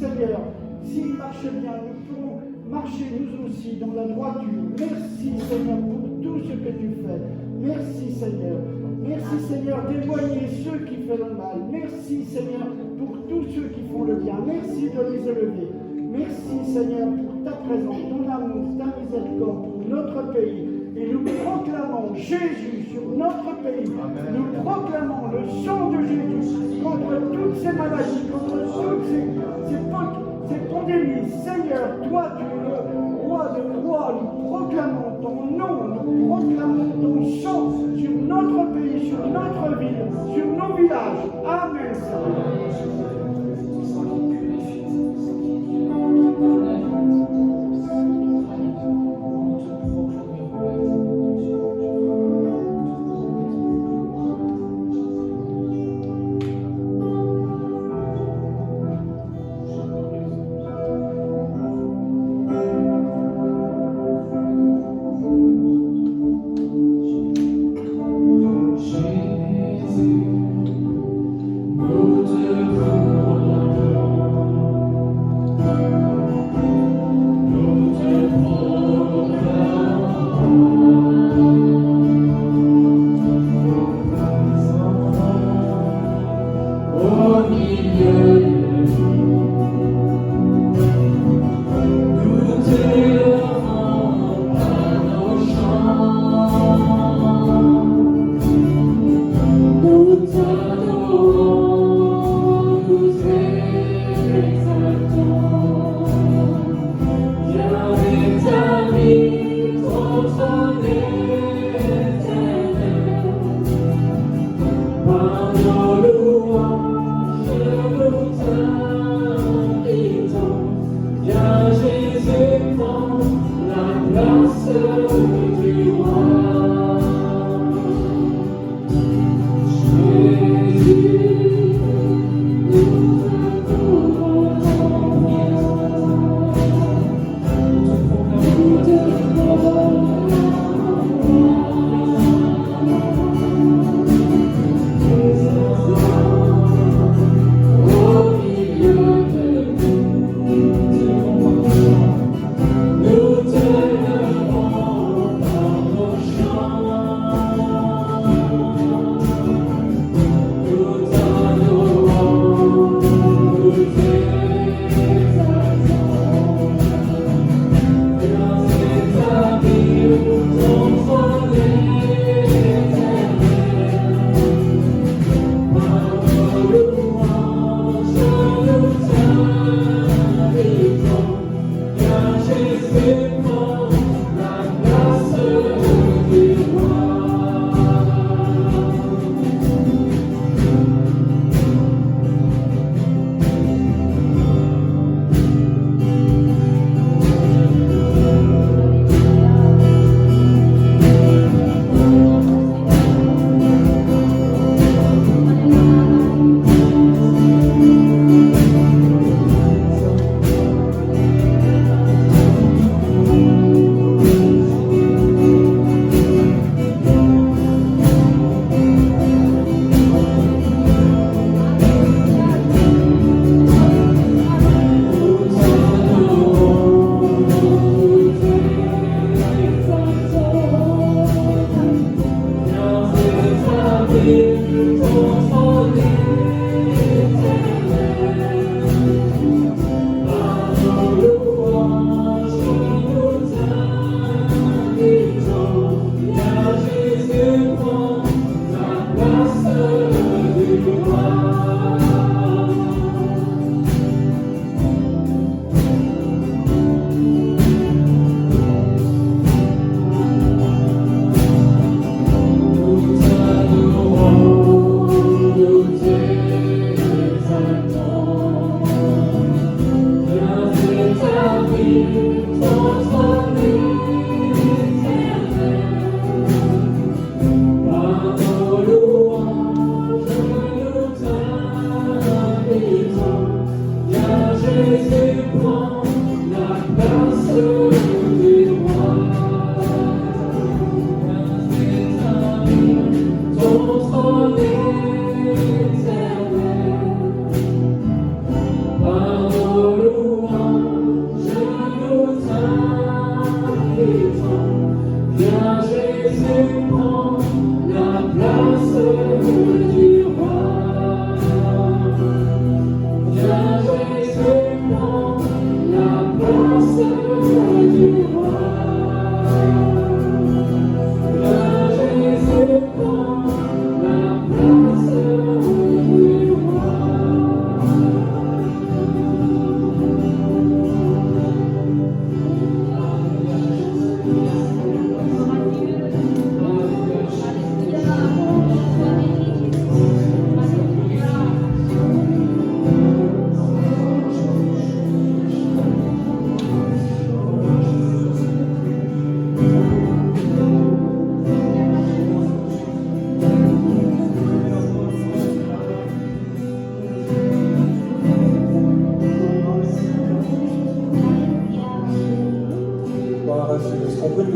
Seigneur, s'ils marchent bien, nous pourrons marcher nous aussi dans la droiture. Merci Seigneur pour tout ce que tu fais. Merci Seigneur. Merci Seigneur d'éloigner ceux qui font le mal. Merci Seigneur pour tous ceux qui font le bien. Merci de les élever. Merci Seigneur pour ta présence, ton amour, ta miséricorde pour notre pays. Et nous proclamons Jésus sur notre pays. Nous proclamons le sang de Jésus contre toutes ces maladies, contre toutes ces pandémies. Seigneur, toi tu es le roi de rois. Nous proclamons ton nom, nous proclamons ton sang sur notre pays, sur notre ville, sur nos villages. Amen.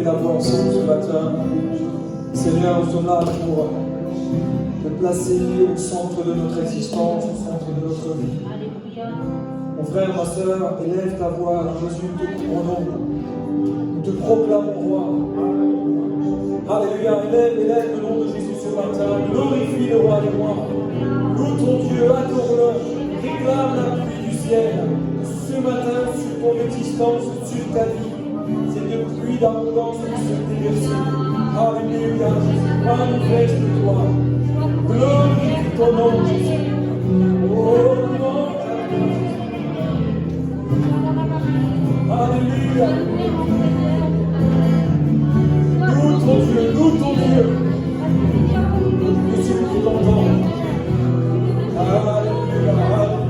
d'avoir ensemble ce matin. Seigneur, nous sommes là pour te placer au centre de notre existence, au centre de notre vie. Mon frère, ma soeur, élève ta voix, Jésus, nous te couronnons. Nous te proclamons roi. Alléluia, élève le nom de Jésus ce matin. Glorifie le roi des rois. Loue ton Dieu, adore-le. Réclame la pluie du ciel. Ce matin, sur ton existence, sur ta vie. C'est une pluie d'abondance qui se déverse. Alléluia, manifeste-toi. Glorifie ton nom, Jésus. Oh, nom. Alléluia. Loue ton Dieu, loue ton Dieu. Et celui qui t'entend. Alléluia, alléluia.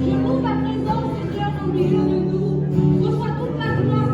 Je loue ta présence, Seigneur, au milieu de nous. Reçois toute la gloire,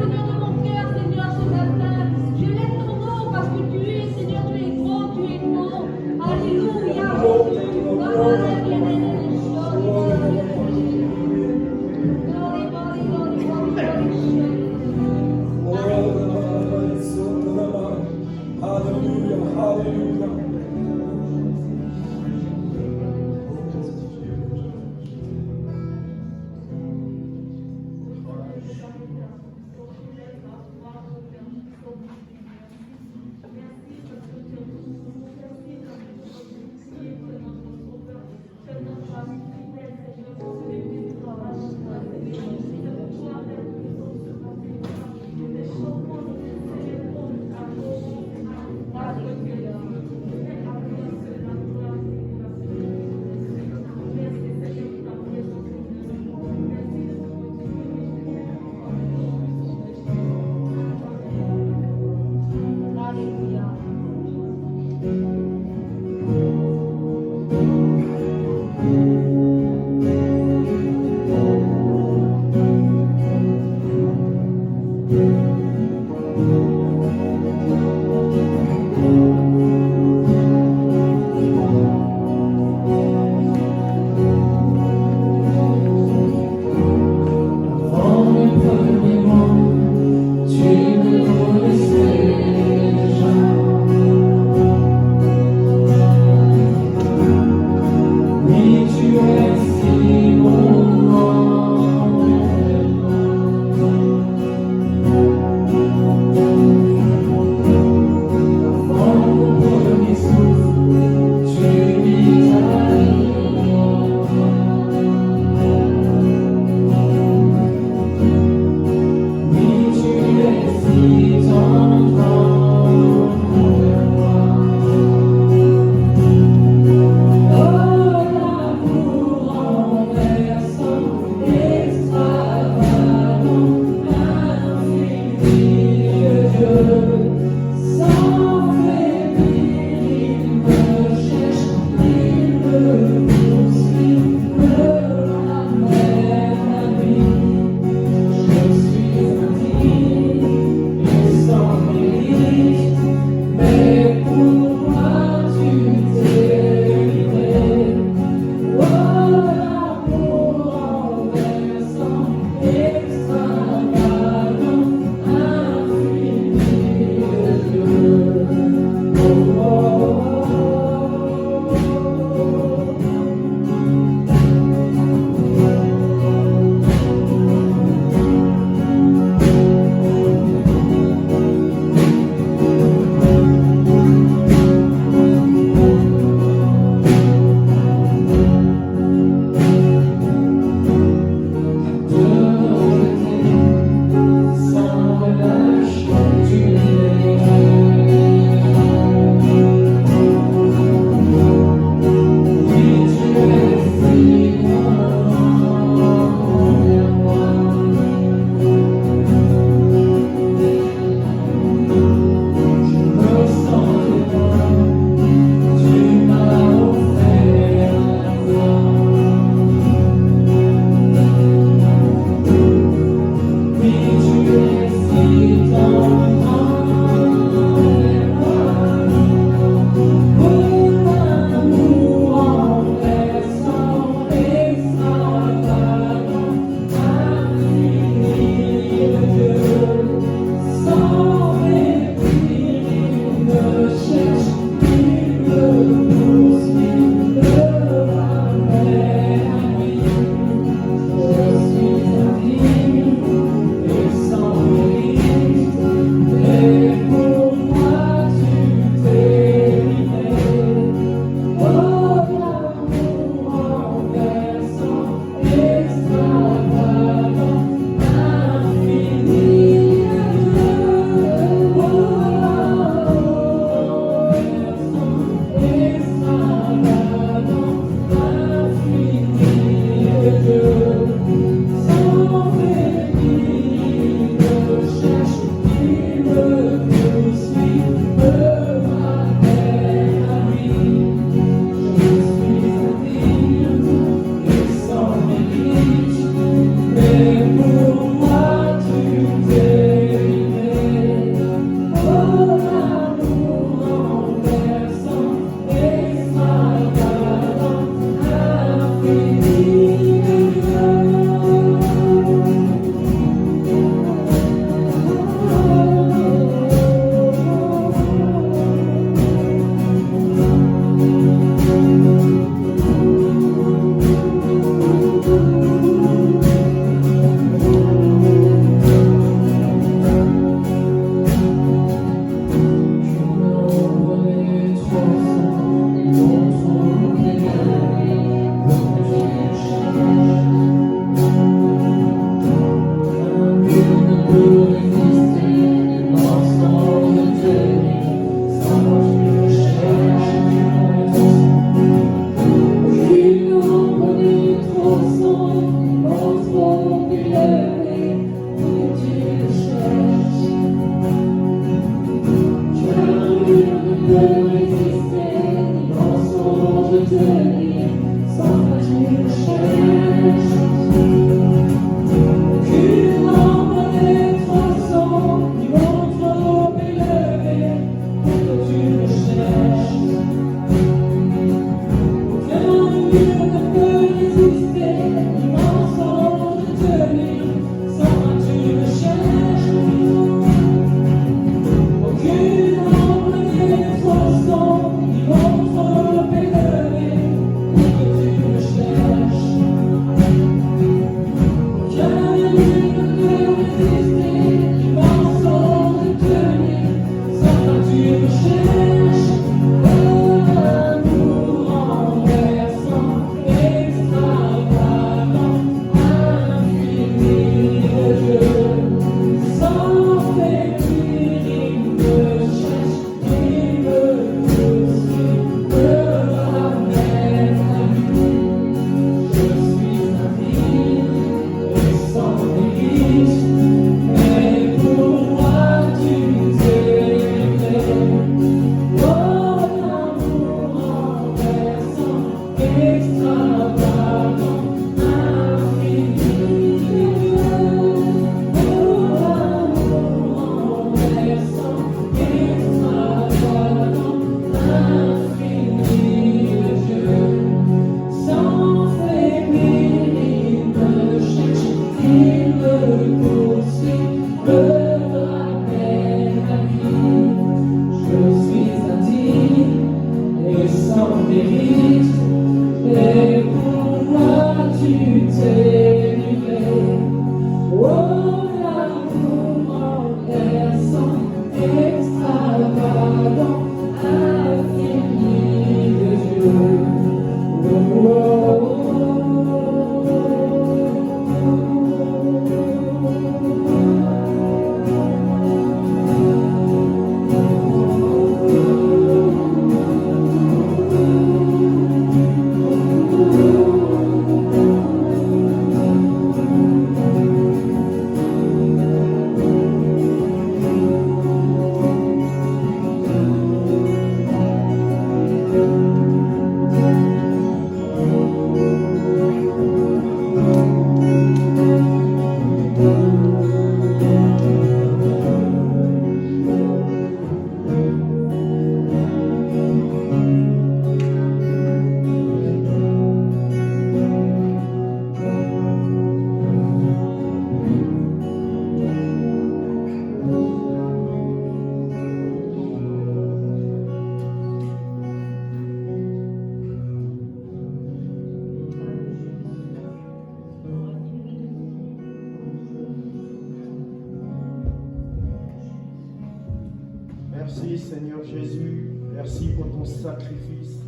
Merci Seigneur Jésus, merci pour ton sacrifice.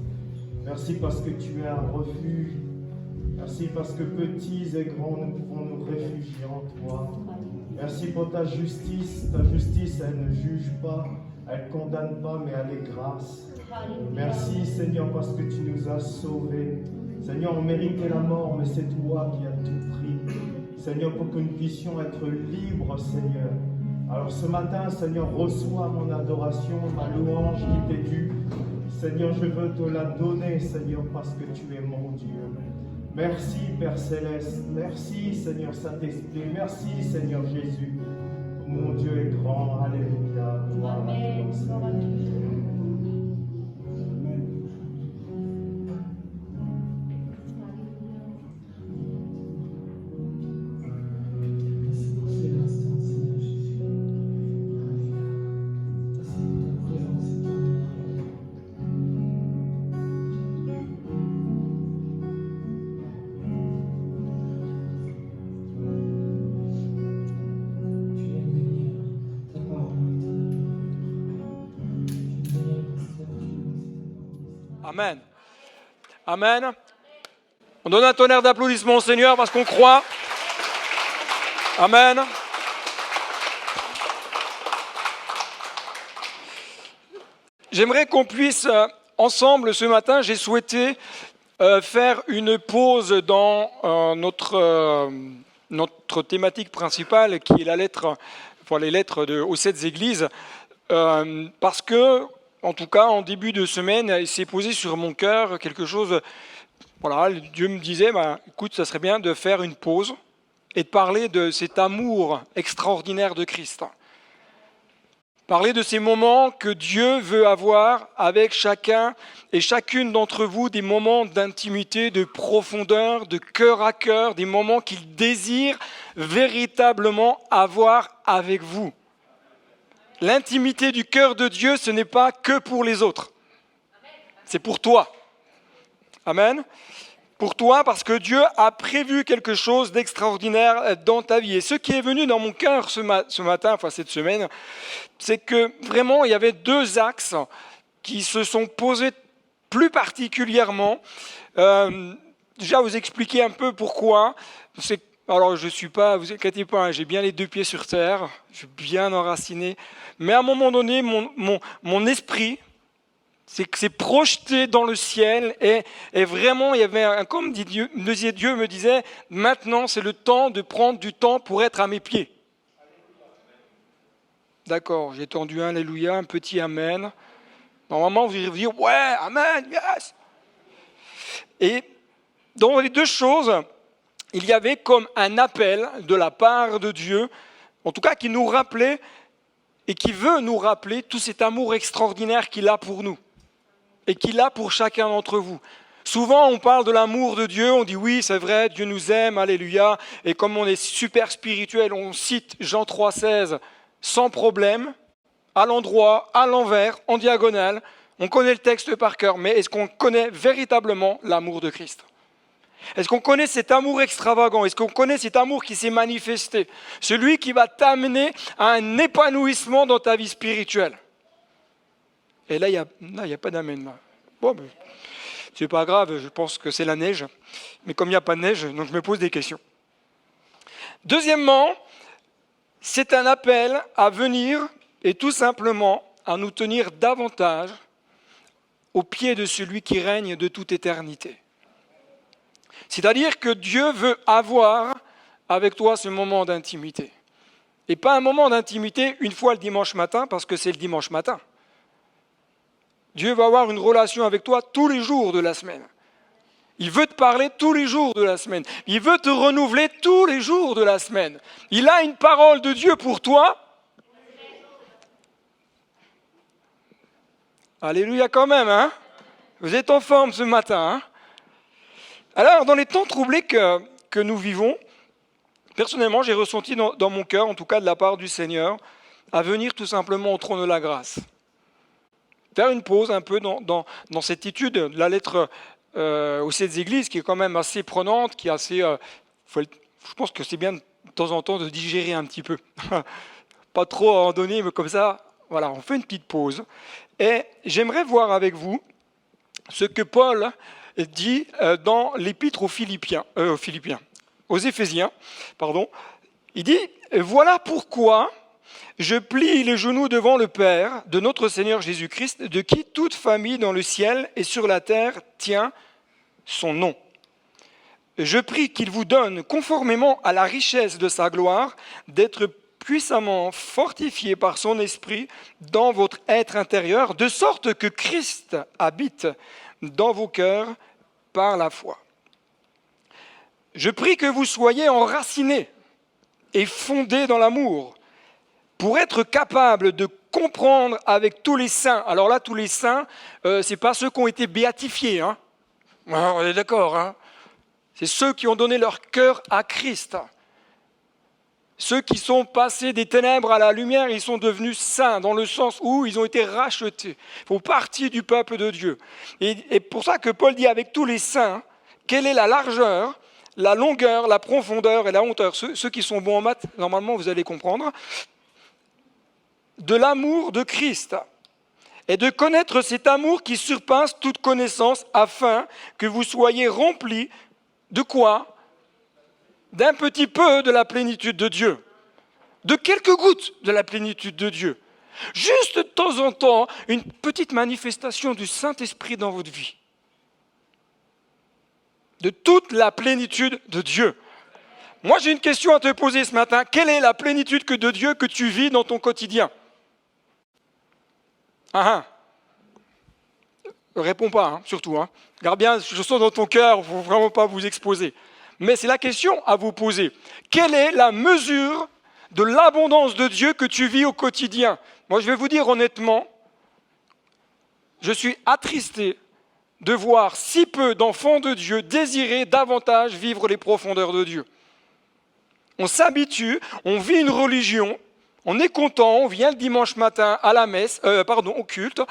Merci parce que tu es un refuge. Merci parce que petits et grands, nous pouvons nous réfugier en toi. Merci pour ta justice. Ta justice, elle ne juge pas, elle ne condamne pas, mais elle est grâce. Merci Seigneur parce que tu nous as sauvés. Seigneur, on méritait la mort, mais c'est toi qui as tout pris. Seigneur, pour que nous puissions être libres, Seigneur. Alors ce matin, Seigneur, reçois mon adoration, ma louange qui t'est due. Seigneur, je veux te la donner, Seigneur, parce que tu es mon Dieu. Merci, Père Céleste. Merci, Seigneur Saint-Esprit. Merci, Seigneur Jésus. Mon Dieu est grand. Alléluia. Gloire à toi, Seigneur. Amen. Amen. On donne un tonnerre d'applaudissements au Seigneur parce qu'on croit. Amen. J'aimerais qu'on puisse ensemble ce matin, j'ai souhaité faire une pause dans notre thématique principale qui est la lettre, enfin les lettres aux 7 églises, parce que en tout cas, en début de semaine, il s'est posé sur mon cœur quelque chose. Voilà, Dieu me disait, écoute, ça serait bien de faire une pause et de parler de cet amour extraordinaire de Christ. Parler de ces moments que Dieu veut avoir avec chacun et chacune d'entre vous, des moments d'intimité, de profondeur, de cœur à cœur, des moments qu'il désire véritablement avoir avec vous. L'intimité du cœur de Dieu, ce n'est pas que pour les autres. C'est pour toi. Amen. Pour toi, parce que Dieu a prévu quelque chose d'extraordinaire dans ta vie. Et ce qui est venu dans mon cœur ce matin, cette semaine, c'est que vraiment, il y avait deux axes qui se sont posés plus particulièrement. Déjà, vous expliquer un peu pourquoi. Alors, je ne suis pas, vous inquiétez pas, j'ai bien les deux pieds sur terre, je suis bien enraciné. Mais à un moment donné, mon esprit s'est projeté dans le ciel et vraiment, il y avait comme Dieu me disait, maintenant c'est le temps de prendre du temps pour être à mes pieds. D'accord, j'ai tendu un alléluia, un petit amen. Normalement, vous allez dire, ouais, amen, yes. Et dans les deux choses, il y avait comme un appel de la part de Dieu, en tout cas qui nous rappelait et qui veut nous rappeler tout cet amour extraordinaire qu'il a pour nous et qu'il a pour chacun d'entre vous. Souvent, on parle de l'amour de Dieu, on dit oui, c'est vrai, Dieu nous aime, alléluia, et comme on est super spirituel, on cite Jean 3,16 sans problème, à l'endroit, à l'envers, en diagonale, on connaît le texte par cœur, mais est-ce qu'on connaît véritablement l'amour de Christ ? Est-ce qu'on connaît cet amour extravagant ? Est-ce qu'on connaît cet amour qui s'est manifesté ? Celui qui va t'amener à un épanouissement dans ta vie spirituelle. Et là, il n'y a pas d'amen. Bon, mais c'est pas grave, je pense que c'est la neige. Mais comme il n'y a pas de neige, donc je me pose des questions. Deuxièmement, c'est un appel à venir et tout simplement à nous tenir davantage au pied de celui qui règne de toute éternité. C'est-à-dire que Dieu veut avoir avec toi ce moment d'intimité. Et pas un moment d'intimité une fois le dimanche matin, parce que c'est le dimanche matin. Dieu va avoir une relation avec toi tous les jours de la semaine. Il veut te parler tous les jours de la semaine. Il veut te renouveler tous les jours de la semaine. Il a une parole de Dieu pour toi. Alléluia quand même, hein ? Vous êtes en forme ce matin, hein ? Alors, dans les temps troublés que nous vivons, personnellement, j'ai ressenti dans mon cœur, en tout cas de la part du Seigneur, à venir tout simplement au trône de la grâce. Faire une pause un peu dans cette étude de la lettre aux 7 églises, qui est quand même assez prenante, qui est assez... je pense que c'est bien de temps en temps de digérer un petit peu. Pas trop en donner, mais comme ça, voilà, on fait une petite pause. Et j'aimerais voir avec vous ce que Paul dit dans l'épître aux Éphésiens, pardon. Il dit, voilà pourquoi je plie les genoux devant le Père de notre Seigneur Jésus-Christ, de qui toute famille dans le ciel et sur la terre tient son nom. Je prie qu'il vous donne, conformément à la richesse de sa gloire, d'être puissamment fortifié par son esprit dans votre être intérieur, de sorte que Christ habite dans vos cœurs par la foi. Je prie que vous soyez enracinés et fondés dans l'amour, pour être capable de comprendre avec tous les saints. Alors là, tous les saints, ce n'est pas ceux qui ont été béatifiés. Hein. On est d'accord. Hein. C'est ceux qui ont donné leur cœur à Christ. Ceux qui sont passés des ténèbres à la lumière, ils sont devenus saints, dans le sens où ils ont été rachetés. Ils font partie du peuple de Dieu. Et pour ça que Paul dit avec tous les saints, quelle est la largeur, la longueur, la profondeur et la hauteur. Ceux qui sont bons en maths, normalement, vous allez comprendre. De l'amour de Christ. Et de connaître cet amour qui surpasse toute connaissance, afin que vous soyez remplis de quoi ? D'un petit peu de la plénitude de Dieu, de quelques gouttes de la plénitude de Dieu. Juste de temps en temps, une petite manifestation du Saint-Esprit dans votre vie. De toute la plénitude de Dieu. Moi, j'ai une question à te poser ce matin. Quelle est la plénitude de Dieu que tu vis dans ton quotidien ? Réponds pas, hein, surtout. Hein. Garde bien, je sens dans ton cœur, il ne faut vraiment pas vous exposer. Mais c'est la question à vous poser. Quelle est la mesure de l'abondance de Dieu que tu vis au quotidien? Moi, je vais vous dire honnêtement, je suis attristé de voir si peu d'enfants de Dieu désirer davantage vivre les profondeurs de Dieu. On s'habitue, on vit une religion, on est content, on vient le dimanche matin à la messe, au culte,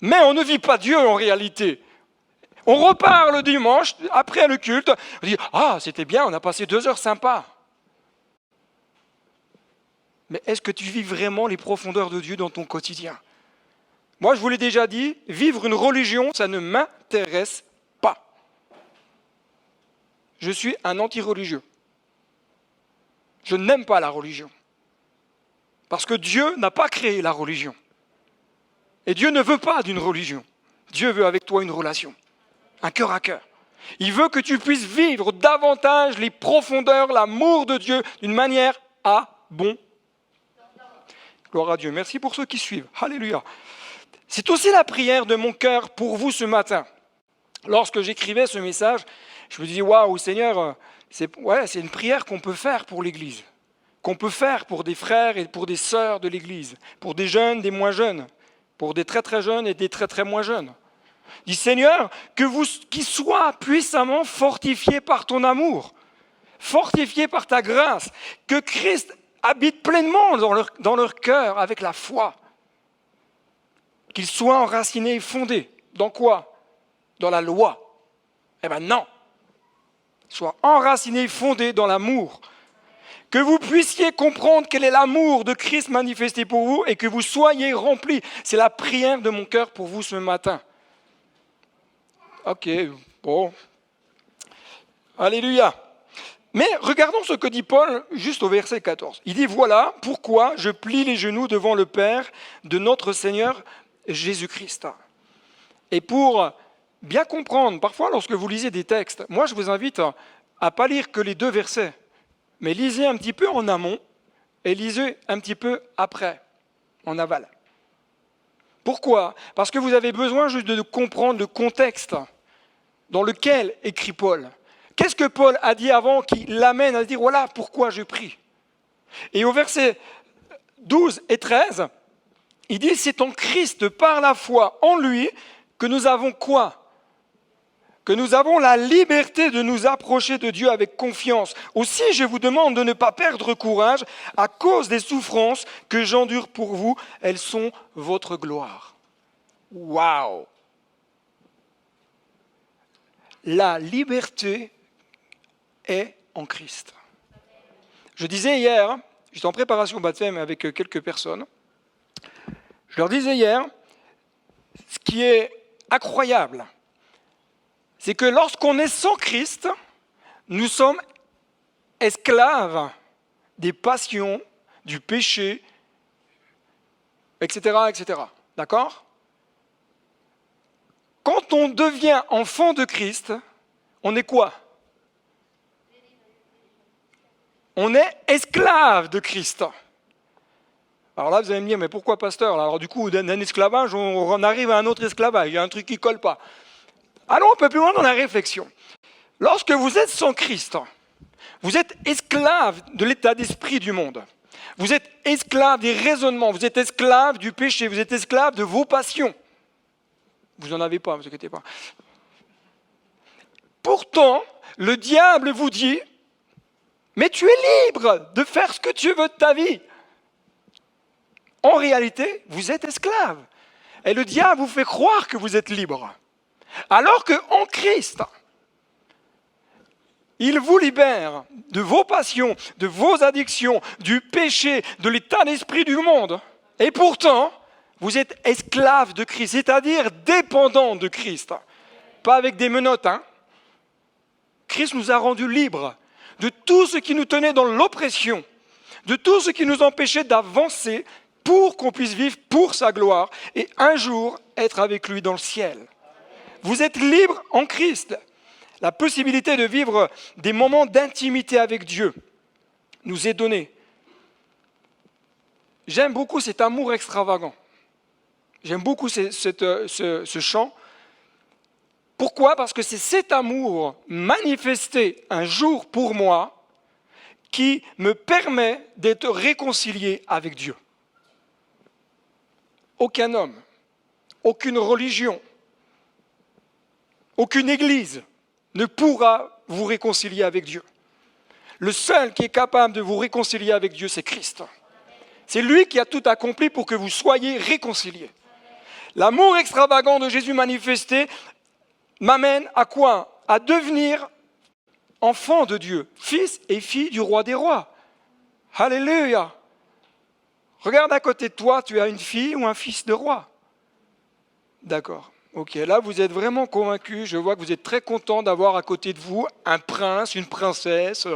mais on ne vit pas Dieu en réalité. On repart le dimanche, après le culte, on dit « Ah, c'était bien, on a passé 2 heures sympas ». Mais est-ce que tu vis vraiment les profondeurs de Dieu dans ton quotidien? Moi, je vous l'ai déjà dit, vivre une religion, ça ne m'intéresse pas. Je suis un anti-religieux. Je n'aime pas la religion. Parce que Dieu n'a pas créé la religion. Et Dieu ne veut pas d'une religion. Dieu veut avec toi une relation, un cœur à cœur. Il veut que tu puisses vivre davantage les profondeurs, l'amour de Dieu d'une manière abondante. Gloire à Dieu. Merci pour ceux qui suivent. Alléluia. C'est aussi la prière de mon cœur pour vous ce matin. Lorsque j'écrivais ce message, je me disais, waouh, Seigneur, c'est une prière qu'on peut faire pour l'Église, qu'on peut faire pour des frères et pour des sœurs de l'Église, pour des jeunes, des moins jeunes, pour des très très jeunes et des très très moins jeunes. Dis, Seigneur, qu'ils soient puissamment fortifiés par ton amour, fortifiés par ta grâce, que Christ habite pleinement dans leur cœur avec la foi, qu'ils soient enracinés et fondés. Dans quoi? Dans la loi. Eh bien non. Soient enracinés et fondés dans l'amour. Que vous puissiez comprendre quel est l'amour de Christ manifesté pour vous et que vous soyez remplis. C'est la prière de mon cœur pour vous ce matin. Ok, bon. Alléluia. Mais regardons ce que dit Paul juste au verset 14. Il dit, voilà pourquoi je plie les genoux devant le Père de notre Seigneur Jésus-Christ. Et pour bien comprendre, parfois lorsque vous lisez des textes, moi je vous invite à ne pas lire que les 2 versets, mais lisez un petit peu en amont et lisez un petit peu après, en aval. Pourquoi? Parce que vous avez besoin juste de comprendre le contexte dans lequel écrit Paul. Qu'est-ce que Paul a dit avant qui l'amène à dire, voilà pourquoi je prie. Et au verset 12 et 13, il dit, c'est en Christ, par la foi en lui, que nous avons quoi? Que nous avons la liberté de nous approcher de Dieu avec confiance. Aussi, je vous demande de ne pas perdre courage à cause des souffrances que j'endure pour vous. Elles sont votre gloire. Waouh! La liberté est en Christ. Je disais hier, j'étais en préparation au baptême avec quelques personnes, je leur disais hier, ce qui est incroyable, c'est que lorsqu'on est sans Christ, nous sommes esclaves des passions, du péché, etc., etc. D'accord? Quand on devient enfant de Christ, on est quoi? On est esclave de Christ. Alors là, vous allez me dire, mais pourquoi pasteur? Alors du coup, d'un esclavage, on arrive à un autre esclavage. Il y a un truc qui ne colle pas. Allons un peu plus loin dans la réflexion. Lorsque vous êtes sans Christ, vous êtes esclave de l'état d'esprit du monde. Vous êtes esclave des raisonnements. Vous êtes esclave du péché. Vous êtes esclave de vos passions. Vous n'en avez pas, ne vous inquiétez pas. Pourtant, le diable vous dit, mais tu es libre de faire ce que tu veux de ta vie. En réalité, vous êtes esclave. Et le diable vous fait croire que vous êtes libre. Alors qu'en Christ, il vous libère de vos passions, de vos addictions, du péché, de l'état d'esprit du monde. Et pourtant, vous êtes esclave de Christ, c'est-à-dire dépendant de Christ. Pas avec des menottes, hein. Christ nous a rendus libres de tout ce qui nous tenait dans l'oppression, de tout ce qui nous empêchait d'avancer pour qu'on puisse vivre pour sa gloire et un jour être avec lui dans le ciel. Vous êtes libre en Christ. La possibilité de vivre des moments d'intimité avec Dieu nous est donnée. J'aime beaucoup cet amour extravagant. J'aime beaucoup ce chant. Pourquoi? Parce que c'est cet amour manifesté un jour pour moi qui me permet d'être réconcilié avec Dieu. Aucun homme, aucune religion, aucune église ne pourra vous réconcilier avec Dieu. Le seul qui est capable de vous réconcilier avec Dieu, c'est Christ. C'est lui qui a tout accompli pour que vous soyez réconciliés. L'amour extravagant de Jésus manifesté m'amène à quoi? À devenir enfant de Dieu, fils et fille du roi des rois. Alléluia! Regarde à côté de toi, tu as une fille ou un fils de roi. D'accord. Ok, là vous êtes vraiment convaincus. Je vois que vous êtes très contents d'avoir à côté de vous un prince, une princesse,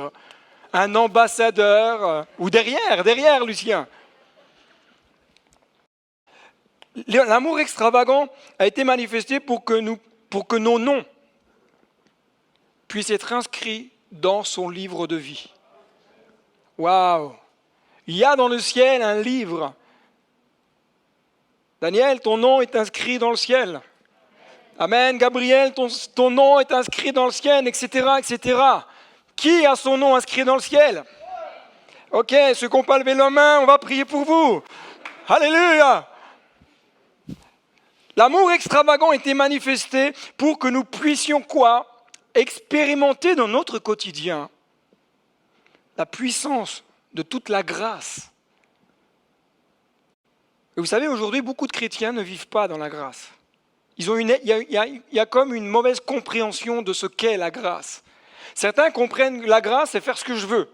un ambassadeur, ou derrière Lucien. L'amour extravagant a été manifesté pour que nos noms puissent être inscrits dans son livre de vie. Waouh! Il y a dans le ciel un livre. Daniel, ton nom est inscrit dans le ciel. Amen. Gabriel, ton nom est inscrit dans le ciel, etc., etc. Qui a son nom inscrit dans le ciel? Ok, ceux qui n'ont pas levé la main, on va prier pour vous. Alléluia! L'amour extravagant était manifesté pour que nous puissions quoi? Expérimenter dans notre quotidien la puissance de toute la grâce. Et vous savez, aujourd'hui, beaucoup de chrétiens ne vivent pas dans la grâce. Il y a comme une mauvaise compréhension de ce qu'est la grâce. Certains comprennent la grâce, c'est faire ce que je veux.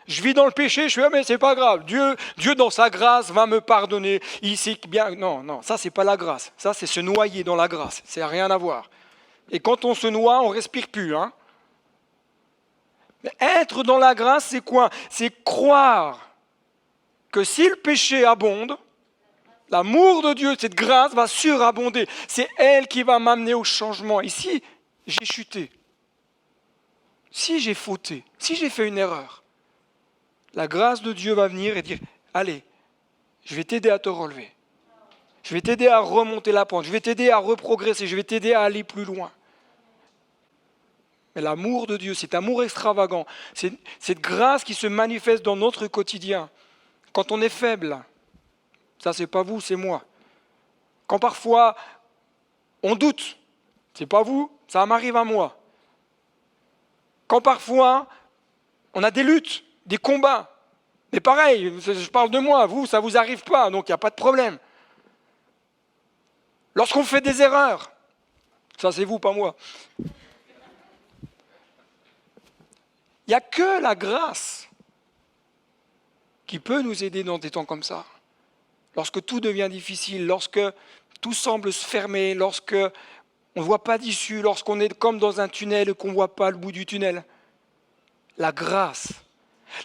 Je vis dans le péché, je fais, mais c'est pas grave. Dieu dans sa grâce va me pardonner. Il sait bien. Non, ça c'est pas la grâce. Ça c'est se noyer dans la grâce. Ça n'a rien à voir. Et quand on se noie, on respire plus. Hein. Mais être dans la grâce, c'est quoi? C'est croire que si le péché abonde, l'amour de Dieu, cette grâce va surabonder. C'est elle qui va m'amener au changement. Et si j'ai chuté, si j'ai fauté, si j'ai fait une erreur, la grâce de Dieu va venir et dire, allez, je vais t'aider à te relever. Je vais t'aider à remonter la pente. Je vais t'aider à reprogresser. Je vais t'aider à aller plus loin. Mais l'amour de Dieu, cet amour extravagant, c'est cette grâce qui se manifeste dans notre quotidien. Quand on est faible, ça c'est pas vous, c'est moi. Quand parfois on doute, c'est pas vous, ça m'arrive à moi. Quand parfois on a des luttes, des combats, mais pareil, je parle de moi, vous, ça vous arrive pas, donc il n'y a pas de problème. Lorsqu'on fait des erreurs, ça c'est vous, pas moi. Il n'y a que la grâce qui peut nous aider dans des temps comme ça. Lorsque tout devient difficile, lorsque tout semble se fermer, lorsque on ne voit pas d'issue, lorsqu'on est comme dans un tunnel et qu'on ne voit pas le bout du tunnel. La grâce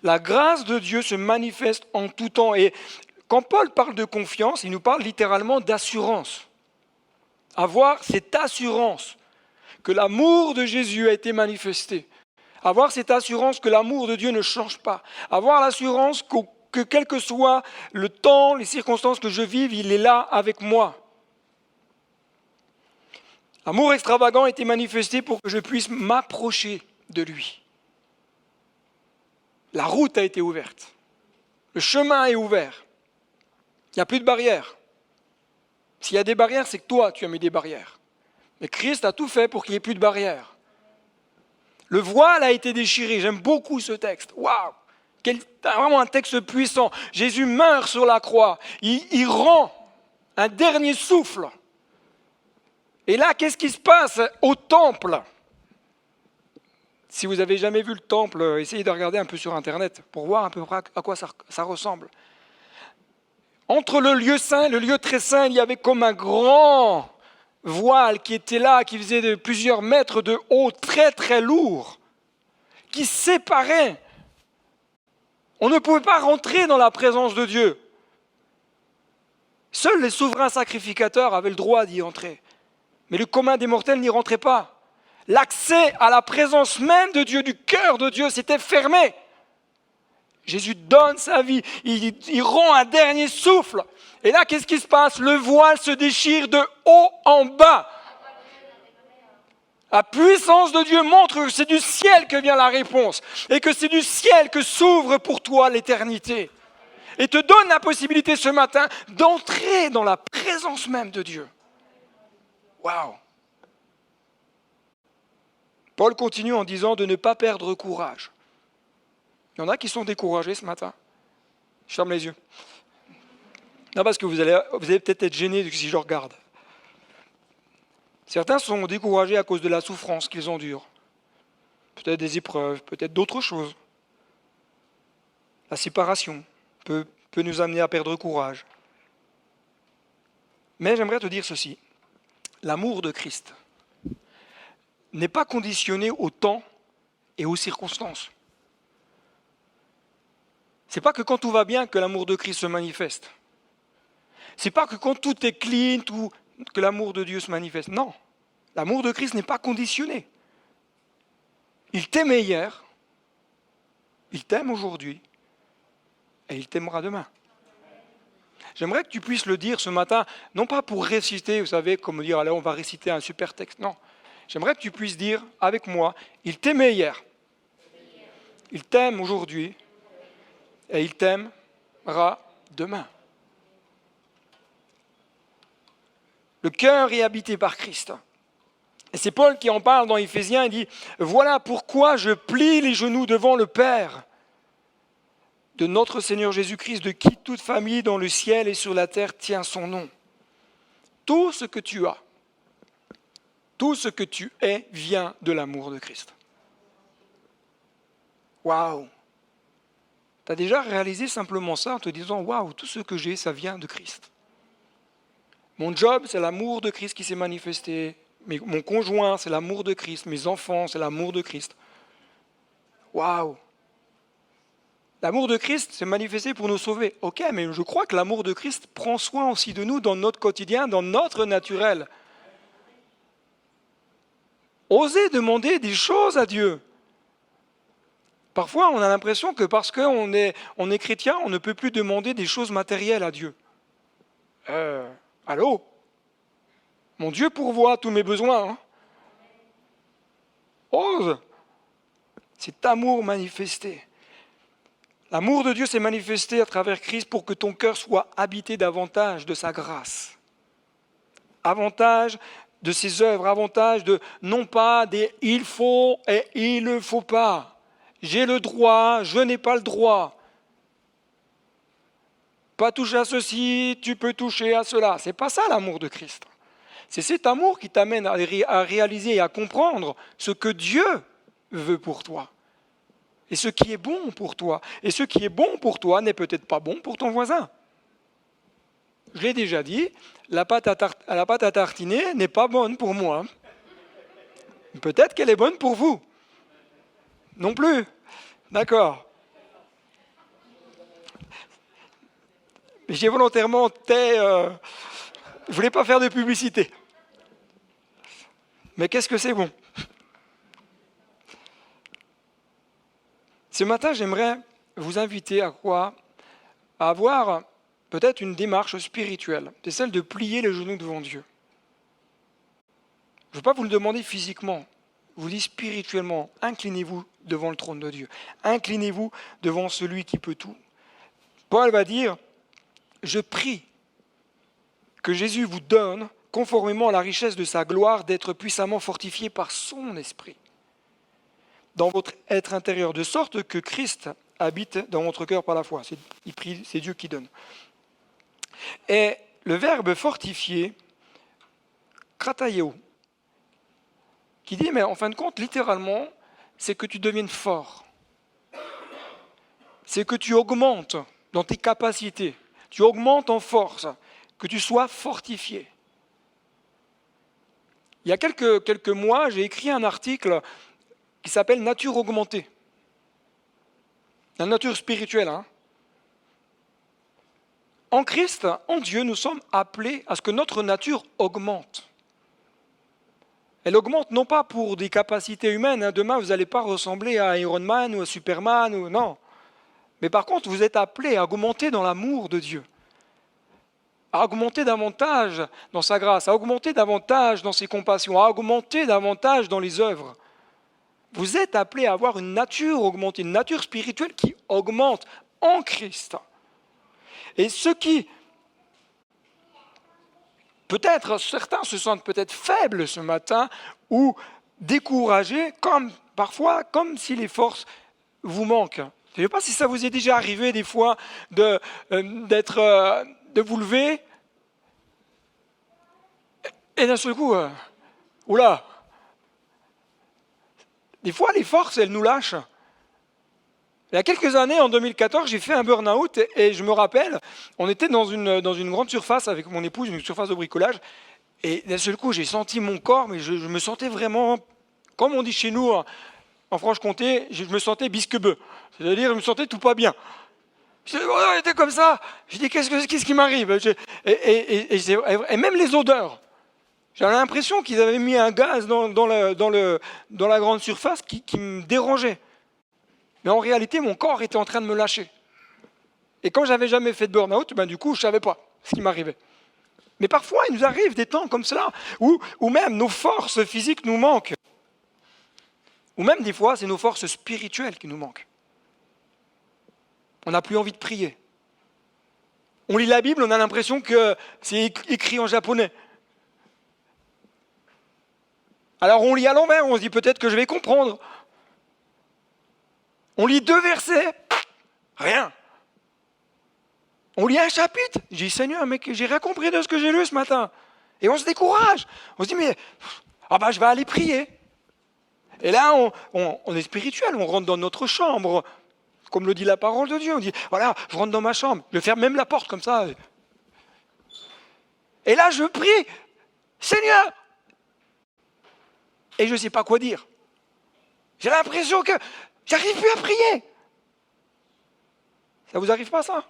de Dieu se manifeste en tout temps. Et quand Paul parle de confiance, il nous parle littéralement d'assurance. Avoir cette assurance que l'amour de Jésus a été manifesté. Avoir cette assurance que l'amour de Dieu ne change pas. Avoir l'assurance que quel que soit le temps, les circonstances que je vive, il est là avec moi. L'amour extravagant a été manifesté pour que je puisse m'approcher de lui. La route a été ouverte. Le chemin est ouvert. Il n'y a plus de barrières. S'il y a des barrières, c'est que toi, tu as mis des barrières. Mais Christ a tout fait pour qu'il n'y ait plus de barrières. Le voile a été déchiré. J'aime beaucoup ce texte. Waouh! Vraiment un texte puissant. Jésus meurt sur la croix. Il rend un dernier souffle. Et là, qu'est-ce qui se passe au temple? Si vous n'avez jamais vu le temple, essayez de regarder un peu sur Internet pour voir à peu près à quoi ça ressemble. Entre le lieu saint et le lieu très saint, il y avait comme un grand voile qui était là, qui faisait de plusieurs mètres de haut, très très lourd, qui séparait. On ne pouvait pas rentrer dans la présence de Dieu. Seuls les souverains sacrificateurs avaient le droit d'y entrer. Mais le commun des mortels n'y rentrait pas. L'accès à la présence même de Dieu, du cœur de Dieu, s'était fermé. Jésus donne sa vie, il rend un dernier souffle. Et là, qu'est-ce qui se passe? Le voile se déchire de haut en bas. La puissance de Dieu montre que c'est du ciel que vient la réponse et que c'est du ciel que s'ouvre pour toi l'éternité. Et te donne la possibilité ce matin d'entrer dans la présence même de Dieu. Waouh! Paul continue en disant de ne pas perdre courage. Il y en a qui sont découragés ce matin. Je ferme les yeux. Non, parce que vous allez peut-être être gênés si je regarde. Certains sont découragés à cause de la souffrance qu'ils endurent. Peut-être des épreuves, peut-être d'autres choses. La séparation peut nous amener à perdre courage. Mais j'aimerais te dire ceci. L'amour de Christ n'est pas conditionné au temps et aux circonstances. C'est pas que quand tout va bien que l'amour de Christ se manifeste. C'est pas que quand tout est clean, que l'amour de Dieu se manifeste. Non, l'amour de Christ n'est pas conditionné. Il t'aimait hier, il t'aime aujourd'hui, et il t'aimera demain. J'aimerais que tu puisses le dire ce matin, non pas pour réciter, vous savez, comme dire, allez, on va réciter un super texte, non. J'aimerais que tu puisses dire avec moi, il t'aimait hier, il t'aime aujourd'hui, et il t'aimera demain. Le cœur est habité par Christ. Et c'est Paul qui en parle dans Éphésiens, il dit « Voilà pourquoi je plie les genoux devant le Père de notre Seigneur Jésus-Christ, de qui toute famille dans le ciel et sur la terre tient son nom. Tout ce que tu as, tout ce que tu es vient de l'amour de Christ. » Waouh! Tu as déjà réalisé simplement ça en te disant « Waouh, tout ce que j'ai, ça vient de Christ. » Mon job, c'est l'amour de Christ qui s'est manifesté. Mon conjoint, c'est l'amour de Christ. Mes enfants, c'est l'amour de Christ. Waouh! L'amour de Christ s'est manifesté pour nous sauver. Ok, mais je crois que l'amour de Christ prend soin aussi de nous dans notre quotidien, dans notre naturel. Osez demander des choses à Dieu. Parfois, on a l'impression que parce qu'on est chrétien, on ne peut plus demander des choses matérielles à Dieu. Allô? Mon Dieu pourvoit tous mes besoins. Hein? Ose! Cet amour manifesté. L'amour de Dieu s'est manifesté à travers Christ pour que ton cœur soit habité davantage de sa grâce. Avantage de ses œuvres, avantage de non pas des « il faut » et « il ne faut pas ». J'ai le droit, je n'ai pas le droit. Pas toucher à ceci, tu peux toucher à cela. C'est pas ça l'amour de Christ. C'est cet amour qui t'amène à réaliser et à comprendre ce que Dieu veut pour toi. Et ce qui est bon pour toi. Et ce qui est bon pour toi n'est peut-être pas bon pour ton voisin. Je l'ai déjà dit, la pâte à tartiner n'est pas bonne pour moi. Peut-être qu'elle est bonne pour vous. Non plus. D'accord. J'ai volontairement je ne voulais pas faire de publicité. Mais qu'est-ce que c'est bon? Ce matin, j'aimerais vous inviter à quoi? À avoir peut-être une démarche spirituelle. C'est celle de plier les genoux devant Dieu. Je ne veux pas vous le demander physiquement. Je vous dis spirituellement, inclinez-vous devant le trône de Dieu. Inclinez-vous devant celui qui peut tout. Paul va dire, je prie que Jésus vous donne, conformément à la richesse de sa gloire, d'être puissamment fortifié par son esprit dans votre être intérieur, de sorte que Christ habite dans votre cœur par la foi. C'est Dieu qui donne. Et le verbe fortifier, krataieo, qui dit, mais en fin de compte, littéralement, c'est que tu deviennes fort. C'est que tu augmentes dans tes capacités. Tu augmentes en force, que tu sois fortifié. Il y a quelques mois, j'ai écrit un article qui s'appelle « Nature augmentée ». La nature spirituelle. Hein. En Christ, en Dieu, nous sommes appelés à ce que notre nature augmente. Elle augmente non pas pour des capacités humaines. Hein. Demain, vous n'allez pas ressembler à Iron Man ou à Superman. Non. Mais par contre, vous êtes appelés à augmenter dans l'amour de Dieu, à augmenter davantage dans sa grâce, à augmenter davantage dans ses compassions, à augmenter davantage dans les œuvres. Vous êtes appelés à avoir une nature augmentée, une nature spirituelle qui augmente en Christ. Et ceux qui, peut-être, certains se sentent peut-être faibles ce matin ou découragés, parfois comme si les forces vous manquent. Je ne sais pas si ça vous est déjà arrivé des fois de vous lever et d'un seul coup, oula, des fois les forces elles nous lâchent. Il y a quelques années, en 2014, j'ai fait un burn-out et je me rappelle, on était dans une grande surface avec mon épouse, une surface de bricolage, et d'un seul coup j'ai senti mon corps, mais je me sentais vraiment, comme on dit chez nous en Franche-Comté, je me sentais bisquebeux, c'est-à-dire je me sentais tout pas bien. J'étais comme ça, je dis qu'est-ce qui m'arrive et même les odeurs. J'avais l'impression qu'ils avaient mis un gaz dans la grande surface qui me dérangeait. Mais en réalité, mon corps était en train de me lâcher. Et quand j'avais jamais fait de burn-out, du coup, je ne savais pas ce qui m'arrivait. Mais parfois, il nous arrive des temps comme cela, où même nos forces physiques nous manquent. Ou même des fois, c'est nos forces spirituelles qui nous manquent. On n'a plus envie de prier. On lit la Bible, on a l'impression que c'est écrit en japonais. Alors on lit à l'envers, on se dit peut-être que je vais comprendre. On lit 2 versets, rien. On lit un chapitre, je dis Seigneur, mais j'ai rien compris de ce que j'ai lu ce matin. Et on se décourage. On se dit mais je vais aller prier. Et là on est spirituel, on rentre dans notre chambre, comme le dit la parole de Dieu. On dit voilà, je rentre dans ma chambre, je ferme même la porte comme ça. Et là je prie, Seigneur. Et je ne sais pas quoi dire. J'ai l'impression que j'arrive plus à prier. Ça vous arrive pas ça?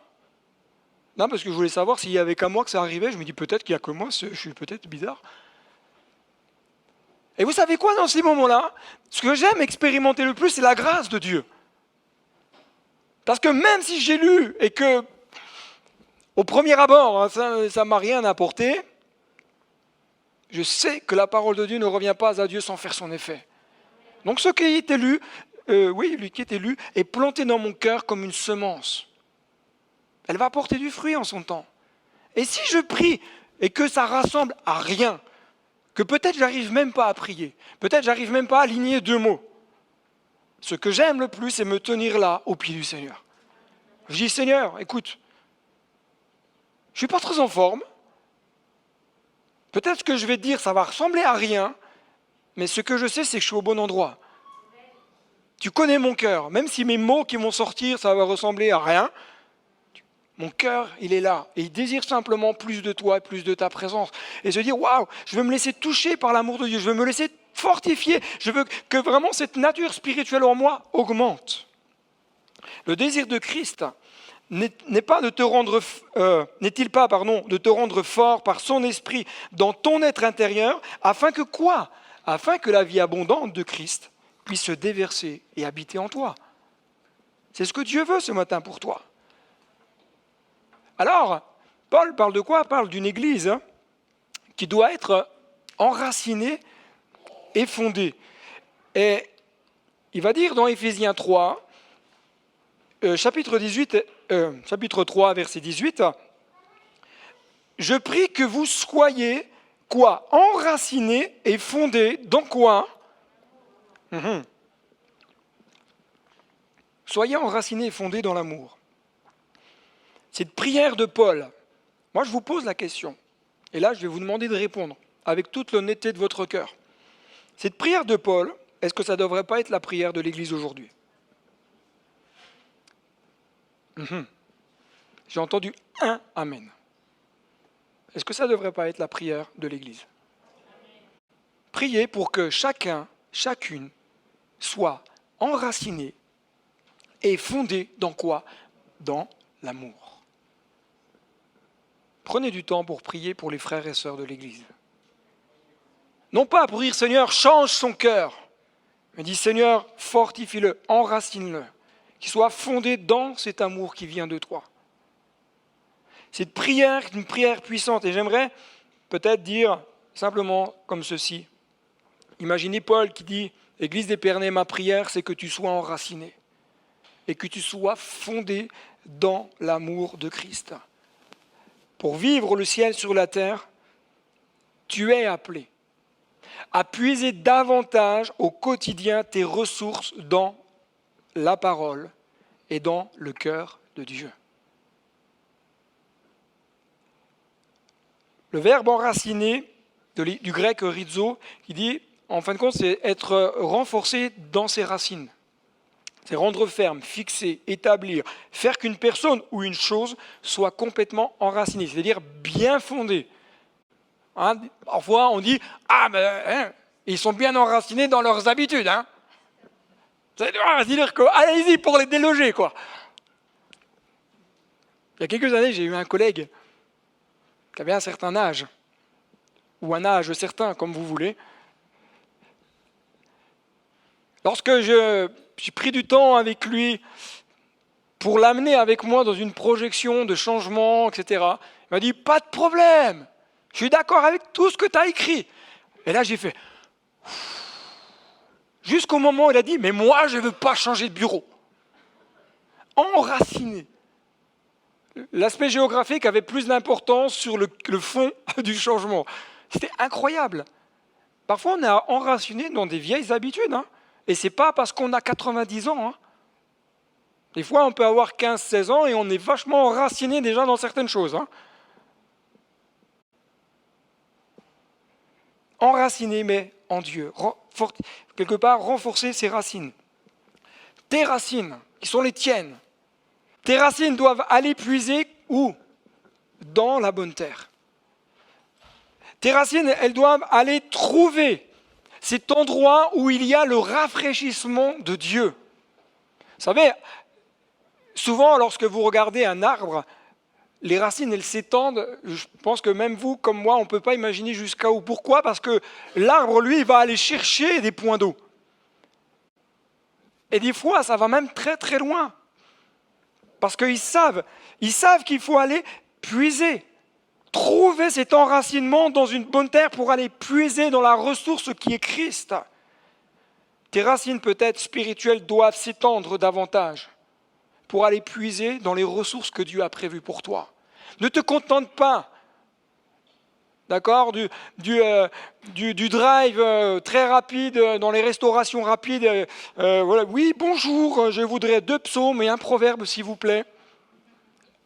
Non, parce que je voulais savoir s'il y avait qu'à moi que ça arrivait. Je me dis peut-être qu'il n'y a que moi, je suis peut-être bizarre. Et vous savez quoi dans ces moments-là? Ce que j'aime expérimenter le plus, c'est la grâce de Dieu. Parce que même si j'ai lu et que, au premier abord, ça ne m'a rien apporté, je sais que la parole de Dieu ne revient pas à Dieu sans faire son effet. Donc ce qui est élu, lui qui est élu, est planté dans mon cœur comme une semence. Elle va porter du fruit en son temps. Et si je prie et que ça rassemble à rien, que peut-être j'arrive même pas à prier, peut-être j'arrive même pas à aligner 2 mots, ce que j'aime le plus, c'est me tenir là, au pied du Seigneur. Je dis, Seigneur, écoute, je ne suis pas très en forme, peut-être que je vais te dire, ça va ressembler à rien, mais ce que je sais, c'est que je suis au bon endroit. Tu connais mon cœur, même si mes mots qui vont sortir, ça va ressembler à rien, mon cœur, il est là, et il désire simplement plus de toi et plus de ta présence. Et se dire, waouh, je veux me laisser toucher par l'amour de Dieu, je veux me laisser fortifier, je veux que vraiment cette nature spirituelle en moi augmente. Le désir de Christ n'est-il pas de te rendre fort par son esprit dans ton être intérieur, afin que quoi? Afin que la vie abondante de Christ puisse se déverser et habiter en toi. C'est ce que Dieu veut ce matin pour toi. Alors, Paul parle de quoi? Parle d'une église qui doit être enracinée et fondée. Et il va dire dans Éphésiens 3, chapitre 3, verset 18, « Je prie que vous soyez, quoi? Enracinés et fondés dans quoi? Soyez enracinés et fondés dans l'amour. » Cette prière de Paul, moi je vous pose la question, et là je vais vous demander de répondre avec toute l'honnêteté de votre cœur. Cette prière de Paul, est-ce que ça ne devrait pas être la prière de l'Église aujourd'hui? J'ai entendu un Amen. Est-ce que ça ne devrait pas être la prière de l'Église? Priez pour que chacun, chacune soit enraciné et fondé dans quoi? Dans l'amour. Prenez du temps pour prier pour les frères et sœurs de l'Église. Non pas pour dire Seigneur, change son cœur, mais dis Seigneur, fortifie-le, enracine-le, qui soit fondé dans cet amour qui vient de toi. Cette prière est une prière puissante et j'aimerais peut-être dire simplement comme ceci. Imaginez Paul qui dit « Église d'Épernay, ma prière, c'est que tu sois enraciné et que tu sois fondé dans l'amour de Christ. Pour vivre le ciel sur la terre, tu es appelé à puiser davantage au quotidien tes ressources dans la parole et dans le cœur de Dieu. » Le verbe enraciné, du grec rhizo, qui dit, en fin de compte, c'est être renforcé dans ses racines. C'est rendre ferme, fixer, établir, faire qu'une personne ou une chose soit complètement enracinée, c'est-à-dire bien fondée. Hein, parfois, on dit « Ah, mais ils sont bien enracinés dans leurs habitudes. Hein. » C'est-à-dire que, allez-y pour les déloger, quoi. Il y a quelques années, j'ai eu un collègue qui avait un certain âge, ou un âge certain, comme vous voulez. Lorsque j'ai pris du temps avec lui pour l'amener avec moi dans une projection de changement, etc., il m'a dit « Pas de problème, je suis d'accord avec tout ce que tu as écrit. » Et là, j'ai fait « Jusqu'au moment où il a dit « Mais moi, je ne veux pas changer de bureau. » Enraciné. L'aspect géographique avait plus d'importance sur le fond du changement. C'était incroyable. Parfois, on est enraciné dans des vieilles habitudes. Hein. Et ce n'est pas parce qu'on a 90 ans. Hein. Des fois, on peut avoir 15-16 ans et on est vachement enraciné déjà dans certaines choses. Hein. Enraciné, mais en Dieu. Quelque part, renforcer ses racines. Tes racines, qui sont les tiennes. Tes racines doivent aller puiser où? Dans la bonne terre. Tes racines, elles doivent aller trouver cet endroit où il y a le rafraîchissement de Dieu. Vous savez, souvent lorsque vous regardez un arbre, les racines, elles s'étendent. Je pense que même vous, comme moi, on ne peut pas imaginer jusqu'à où. Pourquoi? Parce que l'arbre, lui, il va aller chercher des points d'eau. Et des fois, ça va même très très loin. Parce qu'ils savent qu'il faut aller puiser, trouver cet enracinement dans une bonne terre pour aller puiser dans la ressource qui est Christ. Tes racines peut-être spirituelles doivent s'étendre davantage pour aller puiser dans les ressources que Dieu a prévues pour toi. Ne te contente pas, d'accord, du drive très rapide dans les restaurations rapides. Voilà. Oui, bonjour, je voudrais 2 psaumes et un proverbe, s'il vous plaît.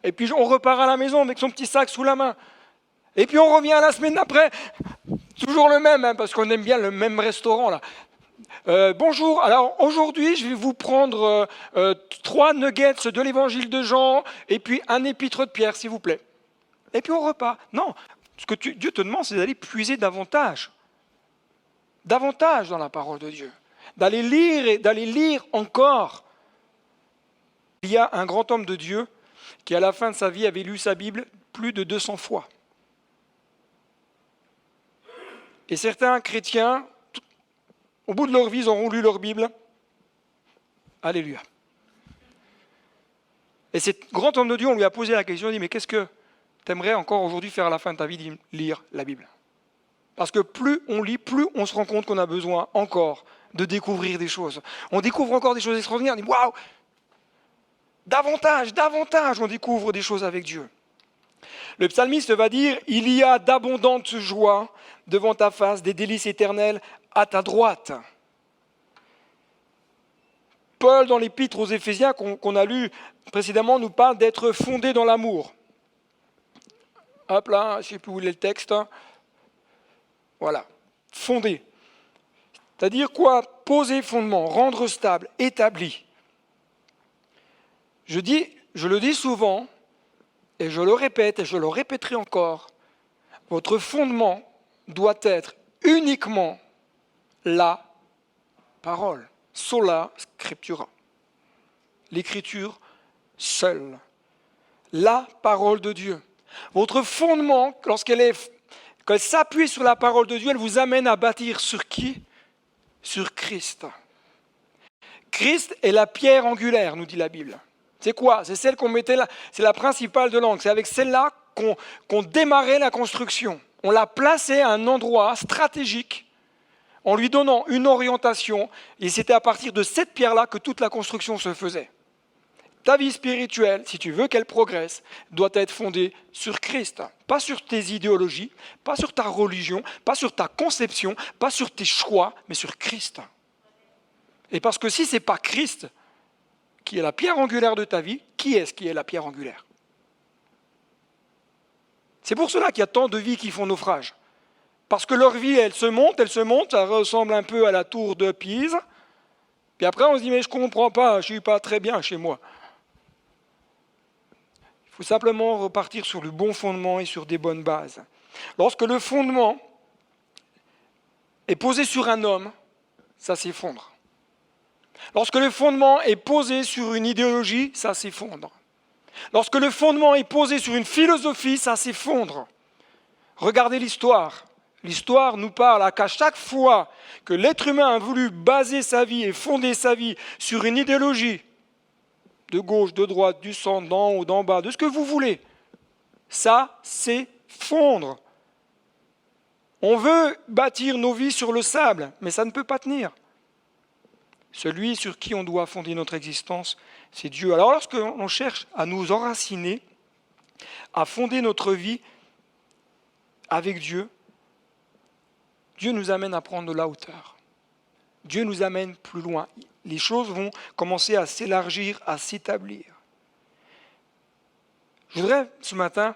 Et puis on repart à la maison avec son petit sac sous la main. Et puis on revient la semaine d'après, toujours le même, hein, parce qu'on aime bien le même restaurant là. Bonjour, alors aujourd'hui je vais vous prendre 3 nuggets de l'évangile de Jean et puis un épître de Pierre, s'il vous plaît. Et puis on repart. Non, ce que Dieu te demande, c'est d'aller puiser davantage dans la parole de Dieu, d'aller lire et d'aller lire encore. Il y a un grand homme de Dieu qui à la fin de sa vie avait lu sa Bible plus de 200 fois. Et certains chrétiens, au bout de leur vie, ils auront lu leur Bible. Alléluia. Et cet grand homme de Dieu, on lui a posé la question, on dit, mais qu'est-ce que tu aimerais encore aujourd'hui faire à la fin de ta vie? Lire la Bible. Parce que plus on lit, plus on se rend compte qu'on a besoin encore de découvrir des choses. On découvre encore des choses extraordinaires, on dit, waouh, davantage, on découvre des choses avec Dieu. Le psalmiste va dire, il y a d'abondantes joies devant ta face, des délices éternelles à ta droite. Paul, dans l'épître aux Éphésiens qu'on a lu précédemment, nous parle d'être fondé dans l'amour. Hop là, je ne sais plus où est le texte. Voilà, fondé. C'est-à-dire quoi? Poser fondement, rendre stable, établi. Je le dis souvent, et je le répète, et je le répéterai encore, votre fondement doit être uniquement la parole, sola scriptura. L'écriture seule, la parole de Dieu. Votre fondement, quand elle s'appuie sur la parole de Dieu, elle vous amène à bâtir sur qui? Sur Christ. Christ est la pierre angulaire, nous dit la Bible. C'est quoi? C'est celle qu'on mettait là, c'est la principale de l'angle. C'est avec celle-là qu'on démarrait la construction. On l'a placée à un endroit stratégique en lui donnant une orientation. Et c'était à partir de cette pierre-là que toute la construction se faisait. Ta vie spirituelle, si tu veux qu'elle progresse, doit être fondée sur Christ. Pas sur tes idéologies, pas sur ta religion, pas sur ta conception, pas sur tes choix, mais sur Christ. Et parce que si ce n'est pas Christ qui est la pierre angulaire de ta vie, qui est-ce qui est la pierre angulaire? C'est pour cela qu'il y a tant de vies qui font naufrage. Parce que leur vie, elle se monte, ça ressemble un peu à la tour de Pise. Puis après, on se dit, mais je ne comprends pas, je ne suis pas très bien chez moi. Il faut simplement repartir sur le bon fondement et sur des bonnes bases. Lorsque le fondement est posé sur un homme, ça s'effondre. Lorsque le fondement est posé sur une idéologie, ça s'effondre. Lorsque le fondement est posé sur une philosophie, ça s'effondre. Regardez l'histoire. L'histoire nous parle qu'à chaque fois que l'être humain a voulu baser sa vie et fonder sa vie sur une idéologie, de gauche, de droite, du centre, d'en haut, d'en bas, de ce que vous voulez, ça s'effondre. On veut bâtir nos vies sur le sable, mais ça ne peut pas tenir. Celui sur qui on doit fonder notre existence, c'est Dieu. Alors lorsqu'on cherche à nous enraciner, à fonder notre vie avec Dieu, Dieu nous amène à prendre de la hauteur. Dieu nous amène plus loin. Les choses vont commencer à s'élargir, à s'établir. Je voudrais ce matin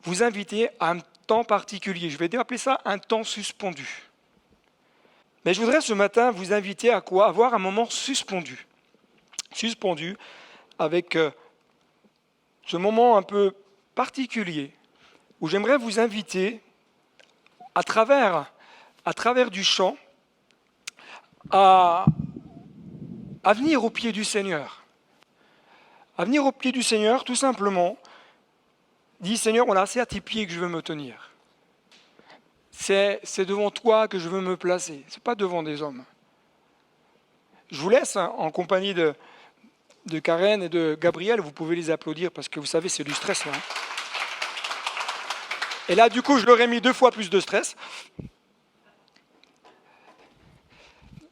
vous inviter à un temps particulier. Je vais appeler ça un temps suspendu. Mais je voudrais ce matin vous inviter à quoi? Avoir un moment suspendu. Suspendu avec ce moment un peu particulier où j'aimerais vous inviter à travers du chant à venir au pied du Seigneur. À venir au pied du Seigneur, tout simplement. Dis Seigneur, voilà, c'est à tes pieds que je veux me tenir. C'est devant toi que je veux me placer. Ce n'est pas devant des hommes. Je vous laisse en compagnie de Karen et de Gabriel. Vous pouvez les applaudir parce que vous savez, c'est du stress là. Et là, du coup, je leur ai mis 2 fois plus de stress.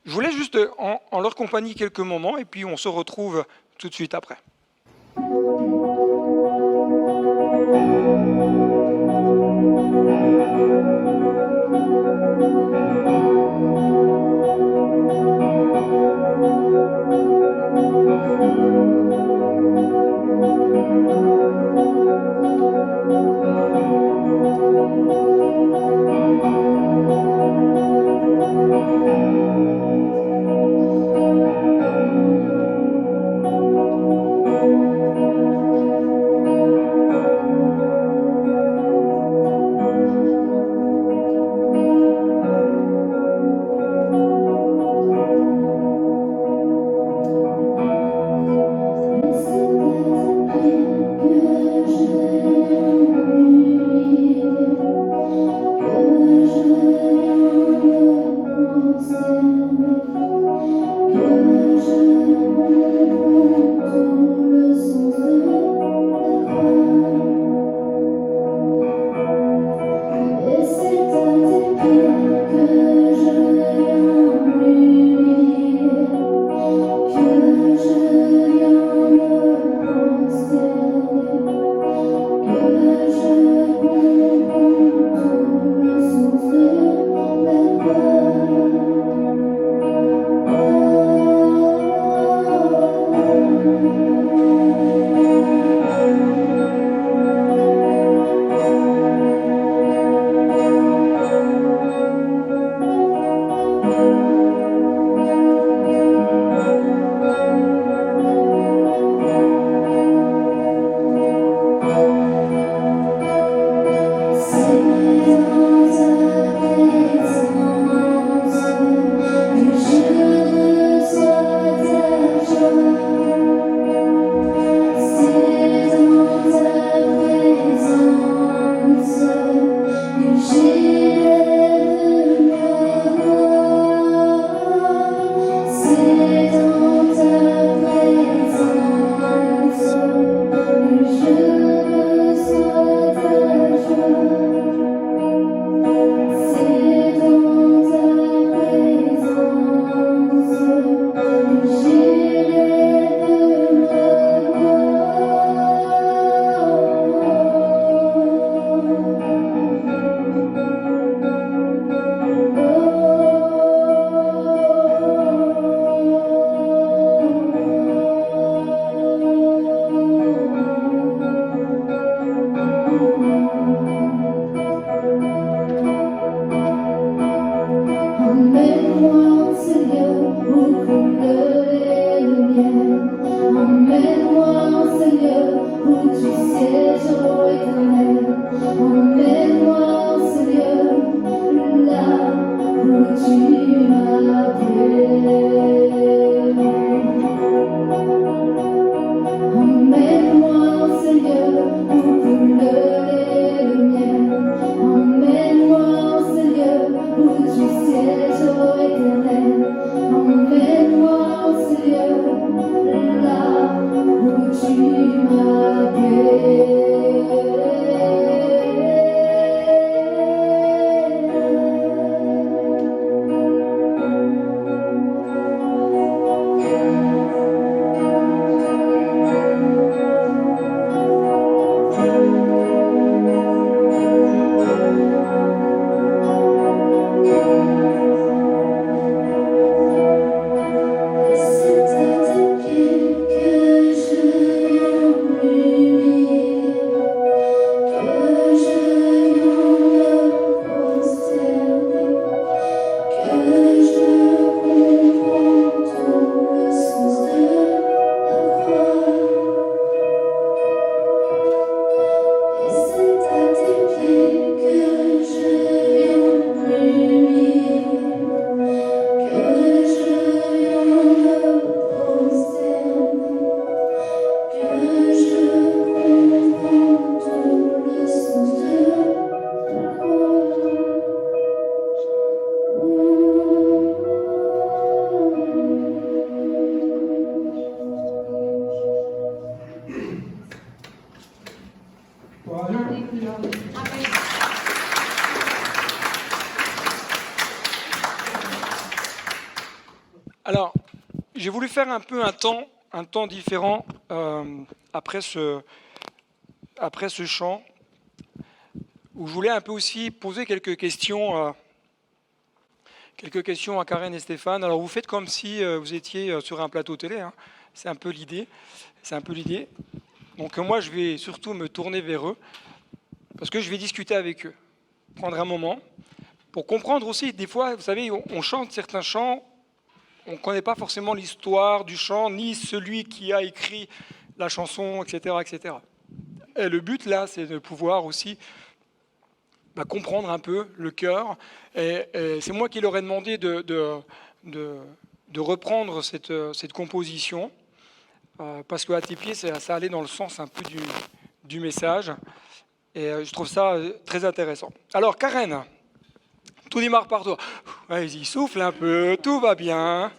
Je vous laisse juste en leur compagnie quelques moments et puis on se retrouve tout de suite après. Alors, j'ai voulu faire un peu un temps différent après ce chant, où je voulais un peu aussi poser quelques questions à Karen et Stéphane. Alors, vous faites comme si vous étiez sur un plateau télé, hein. C'est un peu l'idée. Donc, moi, je vais surtout me tourner vers eux, parce que je vais discuter avec eux, prendre un moment, pour comprendre aussi, des fois, vous savez, on chante certains chants, on ne connaît pas forcément l'histoire du chant, ni celui qui a écrit la chanson, etc., etc. Et le but, là, c'est de pouvoir aussi comprendre un peu le cœur. Et c'est moi qui leur ai demandé de reprendre cette composition, parce qu'à tes pieds, ça allait dans le sens un peu du message. Et je trouve ça très intéressant. Alors, Karen, tout démarre par toi. Vas-y, souffle un peu, tout va bien.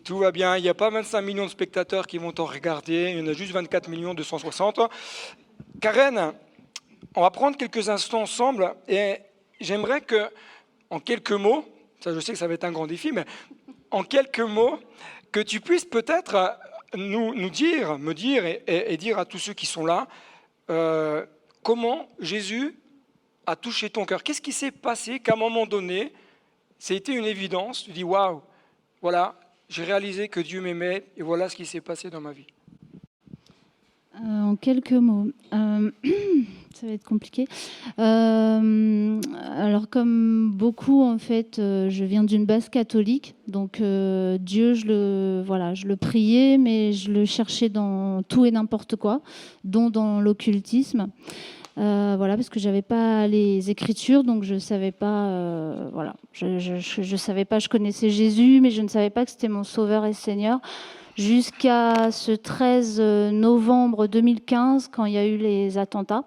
Tout va bien, il n'y a pas 25 millions de spectateurs qui vont t'en regarder, il y en a juste 24 260. Karen, on va prendre quelques instants ensemble et j'aimerais que, en quelques mots, ça je sais que ça va être un grand défi, mais en quelques mots, que tu puisses peut-être me dire et dire à tous ceux qui sont là, comment Jésus a touché ton cœur. Qu'est-ce qui s'est passé qu'à un moment donné, ça a été une évidence, tu dis waouh, voilà, j'ai réalisé que Dieu m'aimait et voilà ce qui s'est passé dans ma vie. En quelques mots, ça va être compliqué. Alors comme beaucoup, en fait, je viens d'une base catholique, donc Dieu, je le priais, mais je le cherchais dans tout et n'importe quoi, dont dans l'occultisme. Parce que j'avais pas les Écritures, donc je savais pas. Je savais pas. Je connaissais Jésus, mais je ne savais pas que c'était mon Sauveur et Seigneur. Jusqu'à ce 13 novembre 2015, quand il y a eu les attentats.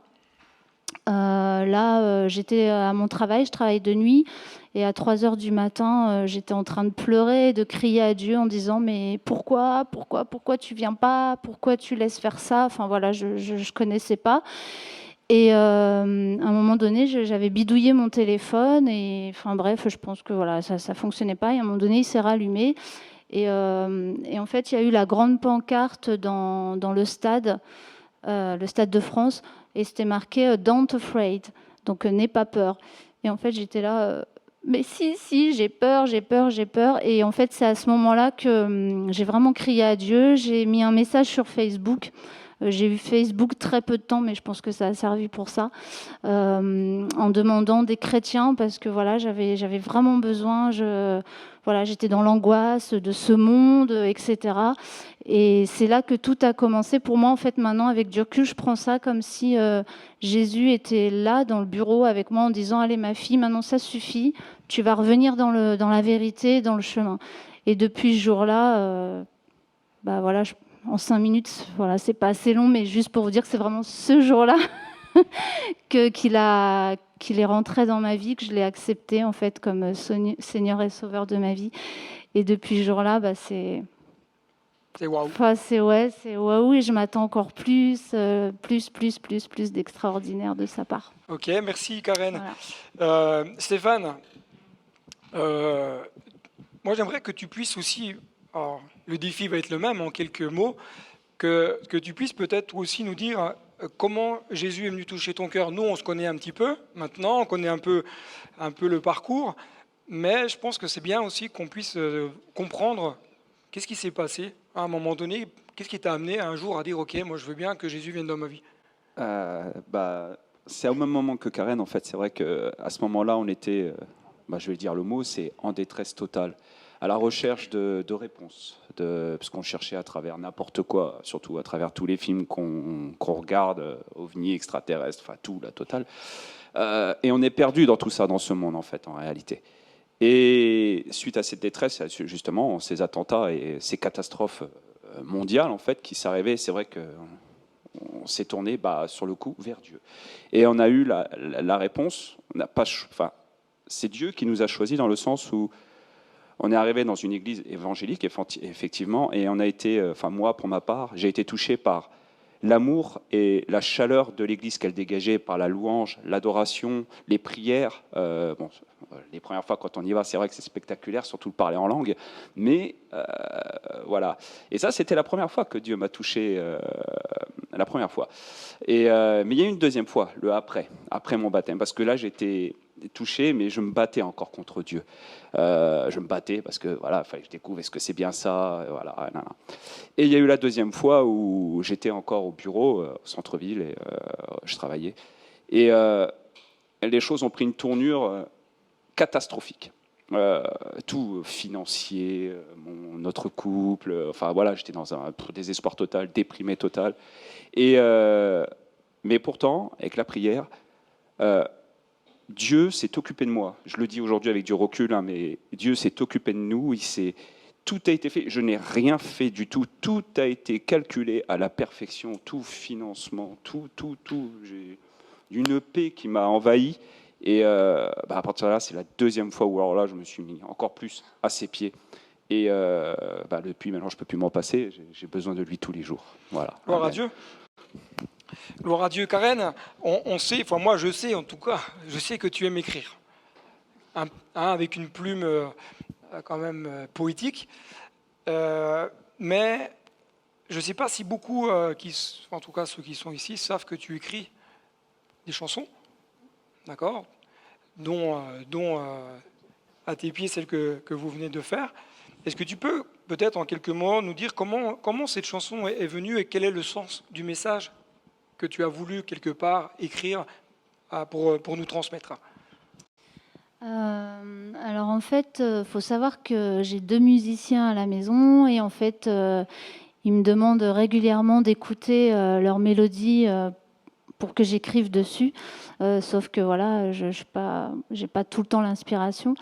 J'étais à mon travail, je travaille de nuit, et à 3h du matin, j'étais en train de pleurer et de crier à Dieu en disant mais pourquoi tu viens pas, pourquoi tu laisses faire ça. Enfin voilà, je connaissais pas. Et à un moment donné, j'avais bidouillé mon téléphone et enfin bref, je pense que voilà, ça fonctionnait pas. Et à un moment donné, il s'est rallumé. Et en fait, il y a eu la grande pancarte dans le stade de France, et c'était marqué Don't afraid, donc n'aie pas peur. Et en fait, j'étais là, mais si, j'ai peur. Et en fait, c'est à ce moment-là que j'ai vraiment crié à Dieu. J'ai mis un message sur Facebook. J'ai eu Facebook très peu de temps, mais je pense que ça a servi pour ça, en demandant des chrétiens, parce que voilà, j'avais vraiment besoin. J'étais dans l'angoisse de ce monde, etc. Et c'est là que tout a commencé pour moi. En fait, maintenant, avec du recul, je prends ça comme si Jésus était là dans le bureau avec moi en disant « Allez, ma fille, maintenant ça suffit. Tu vas revenir dans la vérité, dans le chemin. » Et depuis ce jour-là, en 5 minutes, voilà, c'est pas assez long, mais juste pour vous dire que c'est vraiment ce jour-là qu'il est rentré dans ma vie, que je l'ai accepté en fait comme Seigneur et Sauveur de ma vie. Et depuis ce jour-là, c'est waouh. Enfin, c'est waouh, et je m'attends encore plus d'extraordinaire de sa part. Ok, merci Karen. Voilà. Stéphane, moi j'aimerais que tu puisses aussi, alors, le défi va être le même en quelques mots, que tu puisses peut-être aussi nous dire comment Jésus est venu toucher ton cœur. Nous, on se connaît un petit peu maintenant, on connaît un peu le parcours, mais je pense que c'est bien aussi qu'on puisse comprendre qu'est-ce qui s'est passé à un moment donné, qu'est-ce qui t'a amené un jour à dire « Ok, moi je veux bien que Jésus vienne dans ma vie ». C'est au même moment que Karen, en fait. C'est vrai qu'à ce moment-là, on était, je vais dire le mot, c'est en détresse totale, à la recherche de réponses, parce qu'on cherchait à travers n'importe quoi, surtout à travers tous les films qu'on regarde, ovnis, extraterrestres, enfin tout, la totale. Et on est perdu dans tout ça, dans ce monde, en fait, en réalité. Et suite à cette détresse, justement, ces attentats et ces catastrophes mondiales, en fait, qui s'arrivaient, c'est vrai qu'on s'est tourné, sur le coup, vers Dieu. Et on a eu la réponse. On n'a pas, c'est Dieu qui nous a choisis, dans le sens où on est arrivé dans une église évangélique, effectivement, et on a été, moi pour ma part, j'ai été touché par l'amour et la chaleur de l'Église qu'elle dégageait par la louange, l'adoration, les prières. Les premières fois quand on y va, c'est vrai que c'est spectaculaire, surtout de parler en langue, mais voilà. Et ça, c'était la première fois que Dieu m'a touché, la première fois. Mais il y a eu une deuxième fois, après mon baptême, parce que là, j'étais touché, mais je me battais encore contre Dieu. Je me battais parce que voilà, fallait que je découvre est-ce que c'est bien ça, voilà. Et il y a eu la deuxième fois où j'étais encore au bureau, au centre-ville, et je travaillais. Et les choses ont pris une tournure catastrophique. Tout financier, notre couple, enfin voilà, j'étais dans un désespoir total, déprimé total. Mais pourtant, avec la prière, Dieu s'est occupé de moi. Je le dis aujourd'hui avec du recul, hein, mais Dieu s'est occupé de nous. Tout a été fait. Je n'ai rien fait du tout. Tout a été calculé à la perfection. Tout financement, tout. J'ai une paix qui m'a envahi. Et à partir de là, c'est la deuxième fois où alors là, je me suis mis encore plus à ses pieds. Et depuis maintenant, je ne peux plus m'en passer. J'ai besoin de lui tous les jours. Voilà. Gloire à Dieu. Gloire à Dieu. Karen, on sait, enfin moi je sais en tout cas, je sais que tu aimes écrire. Avec une plume quand même poétique. Mais je ne sais pas si beaucoup, en tout cas ceux qui sont ici, savent que tu écris des chansons, d'accord, dont à tes pieds celle que vous venez de faire. Est-ce que tu peux peut-être en quelques mots nous dire comment cette chanson est venue et quel est le sens du message que tu as voulu quelque part écrire pour nous transmettre? Alors en fait, faut savoir que j'ai 2 musiciens à la maison et en fait, ils me demandent régulièrement d'écouter leurs mélodies pour que j'écrive dessus. Sauf que voilà, je j'ai pas tout le temps l'inspiration.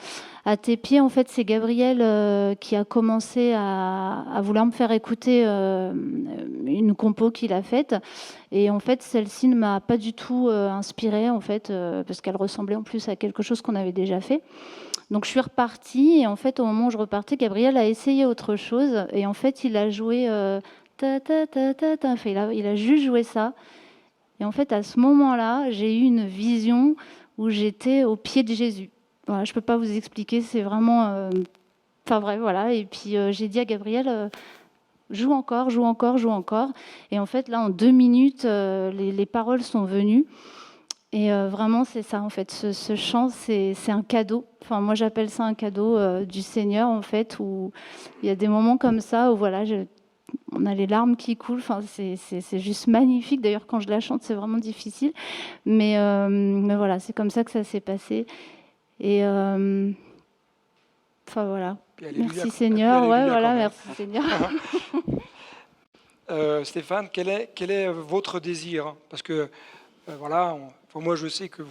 À tes pieds, en fait, c'est Gabriel qui a commencé à vouloir me faire écouter une compo qu'il a faite. Et en fait, celle-ci ne m'a pas du tout inspirée, en fait, parce qu'elle ressemblait en plus à quelque chose qu'on avait déjà fait. Donc je suis repartie et en fait, au moment où je repartais, Gabriel a essayé autre chose et en fait, il a joué ta ta ta ta ta. Enfin, il a juste joué ça. Et en fait, à ce moment-là, j'ai eu une vision où j'étais au pied de Jésus. Voilà, je ne peux pas vous expliquer, c'est vraiment... Enfin bref, voilà. Et puis j'ai dit à Gabriel, joue encore, joue encore, joue encore. Et en fait, là, en 2 minutes, les paroles sont venues. Et vraiment, c'est ça, en fait. Ce chant, c'est un cadeau. Enfin, moi, j'appelle ça un cadeau du Seigneur, en fait, où il y a des moments comme ça où, voilà, on a les larmes qui coulent. Enfin, c'est juste magnifique. D'ailleurs, quand je la chante, c'est vraiment difficile. Mais voilà, c'est comme ça que ça s'est passé. Et enfin, voilà. Merci Seigneur. Ouais, voilà, merci Seigneur. Stéphane, quel est votre désir? Parce que voilà, moi je sais que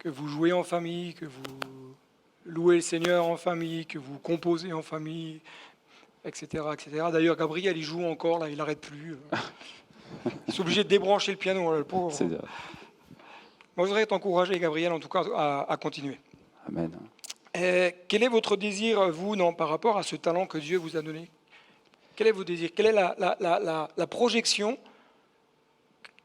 vous jouez en famille, que vous louez le Seigneur en famille, que vous composez en famille, etc., etc. D'ailleurs, Gabriel, il joue encore, là, il n'arrête plus. Il est obligé de débrancher le piano, le pauvre. Moi, je voudrais t'encourager, Gabriel, en tout cas, à continuer. Amen. Et quel est votre désir, vous, par rapport à ce talent que Dieu vous a donné? Quel est votre désir? Quelle est la projection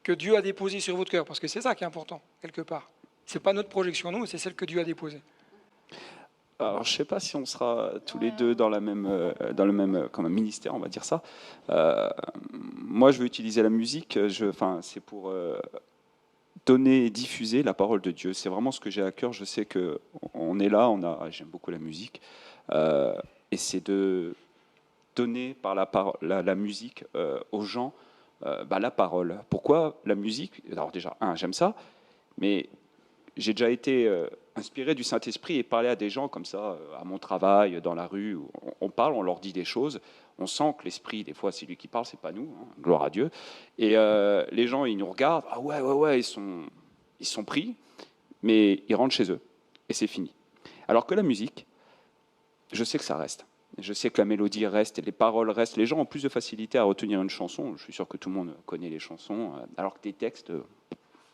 que Dieu a déposée sur votre cœur? Parce que c'est ça qui est important, quelque part. Ce n'est pas notre projection, nous, c'est celle que Dieu a déposée. Alors, je ne sais pas si on sera tous les deux dans le même comme un ministère, on va dire ça. Moi, je veux utiliser la musique. C'est pour donner et diffuser la parole de Dieu. C'est vraiment ce que j'ai à cœur. Je sais que on est là. J'aime beaucoup la musique, et c'est de donner par la musique aux gens la parole. Pourquoi la musique? Alors déjà, j'aime ça, mais j'ai déjà été inspiré du Saint-Esprit et parlé à des gens comme ça, à mon travail, dans la rue. Où on parle, on leur dit des choses. On sent que l'Esprit, des fois, c'est lui qui parle, c'est pas nous. Hein, gloire à Dieu. Et les gens, ils nous regardent. Ah ouais, ils sont pris, mais ils rentrent chez eux. Et c'est fini. Alors que la musique, je sais que ça reste. Je sais que la mélodie reste et les paroles restent. Les gens ont plus de facilité à retenir une chanson. Je suis sûr que tout le monde connaît les chansons, alors que des textes...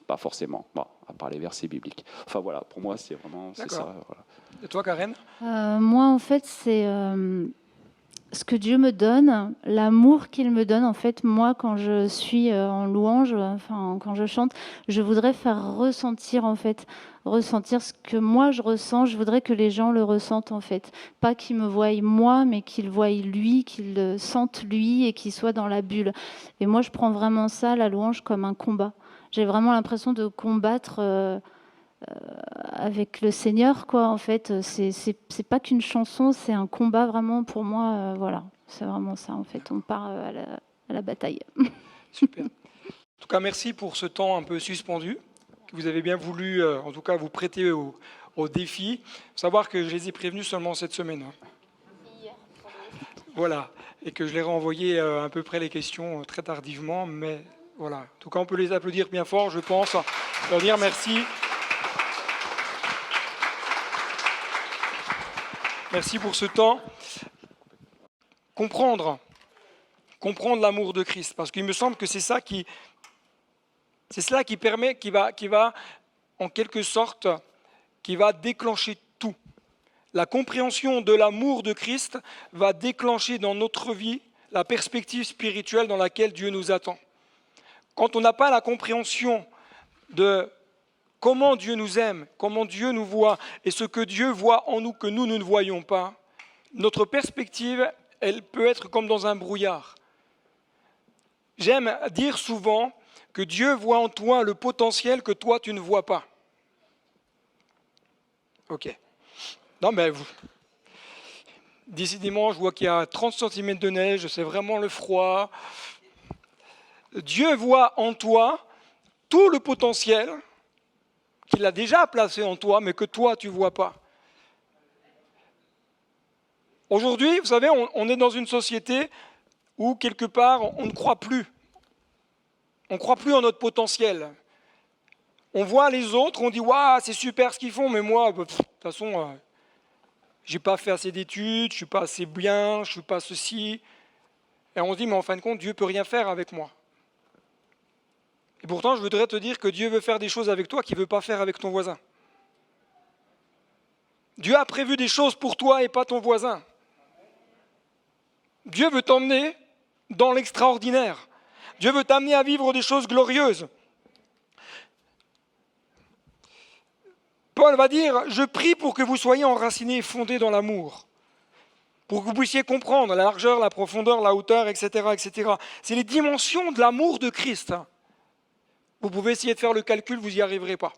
pas forcément, à part les versets bibliques. Enfin voilà, pour moi c'est vraiment ça. Voilà. Et toi, Karen? Moi en fait ce que Dieu me donne, l'amour qu'il me donne, en fait, moi, quand je suis en louange, enfin, quand je chante, je voudrais faire ressentir, en fait, ressentir ce que moi je ressens. Je voudrais que les gens le ressentent, en fait. Pas qu'ils me voient moi, mais qu'ils voient lui, qu'ils le sentent lui et qu'ils soient dans la bulle. Et moi, je prends vraiment ça, la louange, comme un combat. J'ai vraiment l'impression de combattre avec le Seigneur, quoi. En fait, c'est pas qu'une chanson, c'est un combat vraiment pour moi. Voilà, c'est vraiment ça. En fait, on part à la bataille. Super. En tout cas, merci pour ce temps un peu suspendu, que vous avez bien voulu, en tout cas, vous prêter au défi. Il faut savoir que je les ai prévenus seulement cette semaine. Voilà, et que je leur ai envoyé à peu près les questions très tardivement, mais voilà. En tout cas, on peut les applaudir bien fort, je pense, leur dire merci. Merci pour ce temps. Comprendre l'amour de Christ, parce qu'il me semble que c'est cela qui permet, qui va en quelque sorte, qui va déclencher tout. La compréhension de l'amour de Christ va déclencher dans notre vie la perspective spirituelle dans laquelle Dieu nous attend. Quand on n'a pas la compréhension de comment Dieu nous aime, comment Dieu nous voit, et ce que Dieu voit en nous que nous ne voyons pas, notre perspective, elle peut être comme dans un brouillard. J'aime dire souvent que Dieu voit en toi le potentiel que toi tu ne vois pas. Ok. Non mais décidément, je vois qu'il y a 30 cm de neige, c'est vraiment le froid. Dieu voit en toi tout le potentiel qu'il a déjà placé en toi, mais que toi, tu ne vois pas. Aujourd'hui, vous savez, on est dans une société où, quelque part, on ne croit plus. On ne croit plus en notre potentiel. On voit les autres, on dit « Waouh, c'est super ce qu'ils font, mais moi, de toute façon, je n'ai pas fait assez d'études, je ne suis pas assez bien, je ne suis pas ceci. » Et on se dit « Mais en fin de compte, Dieu ne peut rien faire avec moi. » Et pourtant, je voudrais te dire que Dieu veut faire des choses avec toi qu'il ne veut pas faire avec ton voisin. Dieu a prévu des choses pour toi et pas ton voisin. Dieu veut t'emmener dans l'extraordinaire. Dieu veut t'amener à vivre des choses glorieuses. Paul va dire, je prie pour que vous soyez enracinés et fondés dans l'amour. Pour que vous puissiez comprendre la largeur, la profondeur, la hauteur, etc. etc. C'est les dimensions de l'amour de Christ. Vous pouvez essayer de faire le calcul, vous n'y arriverez pas.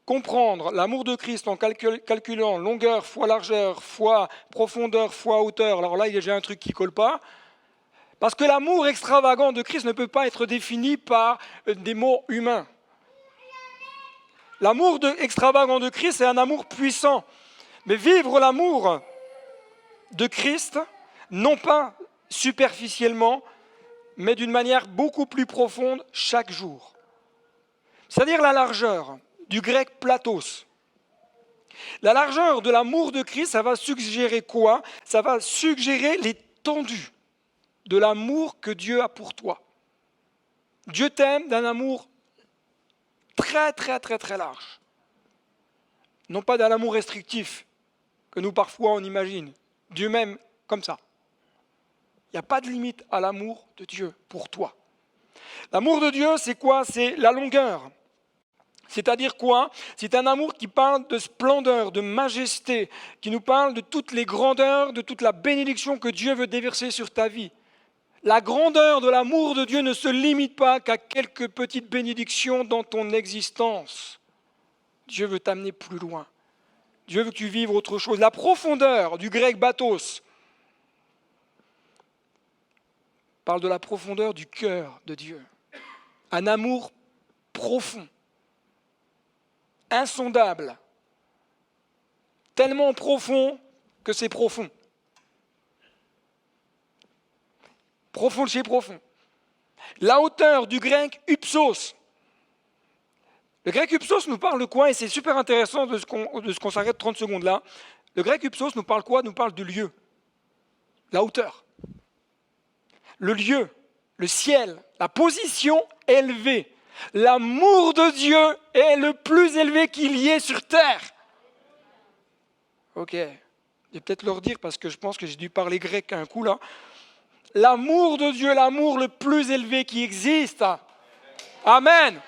Comprendre l'amour de Christ en calculant longueur fois largeur, fois profondeur, fois hauteur, alors là, j'ai un truc qui ne colle pas. Parce que l'amour extravagant de Christ ne peut pas être défini par des mots humains. L'amour extravagant de Christ, c'est un amour puissant. Mais vivre l'amour de Christ, non pas superficiellement, mais d'une manière beaucoup plus profonde chaque jour. C'est-à-dire la largeur, du grec platos. La largeur de l'amour de Christ, ça va suggérer quoi? Ça va suggérer l'étendue de l'amour que Dieu a pour toi. Dieu t'aime d'un amour très, très, très, très large. Non pas d'un amour restrictif, que nous parfois on imagine. Dieu m'aime comme ça. Il n'y a pas de limite à l'amour de Dieu pour toi. L'amour de Dieu, c'est quoi? C'est la longueur. C'est-à-dire quoi? C'est un amour qui parle de splendeur, de majesté, qui nous parle de toutes les grandeurs, de toute la bénédiction que Dieu veut déverser sur ta vie. La grandeur de l'amour de Dieu ne se limite pas qu'à quelques petites bénédictions dans ton existence. Dieu veut t'amener plus loin. Dieu veut que tu vives autre chose. La profondeur, du grec bathos, parle de la profondeur du cœur de Dieu. Un amour profond, insondable, tellement profond que c'est profond. Profond de chez profond. La hauteur du grec upsos. Le grec upsos nous parle de quoi? Et c'est super intéressant de ce qu'on s'arrête 30 secondes là. Le grec upsos nous parle quoi? Nous parle de lieu. La hauteur. Le lieu, le ciel, la position élevée. L'amour de Dieu est le plus élevé qu'il y ait sur terre. Ok. Je vais peut-être leur dire parce que je pense que j'ai dû parler grec un coup là. L'amour de Dieu, l'amour le plus élevé qui existe. Amen.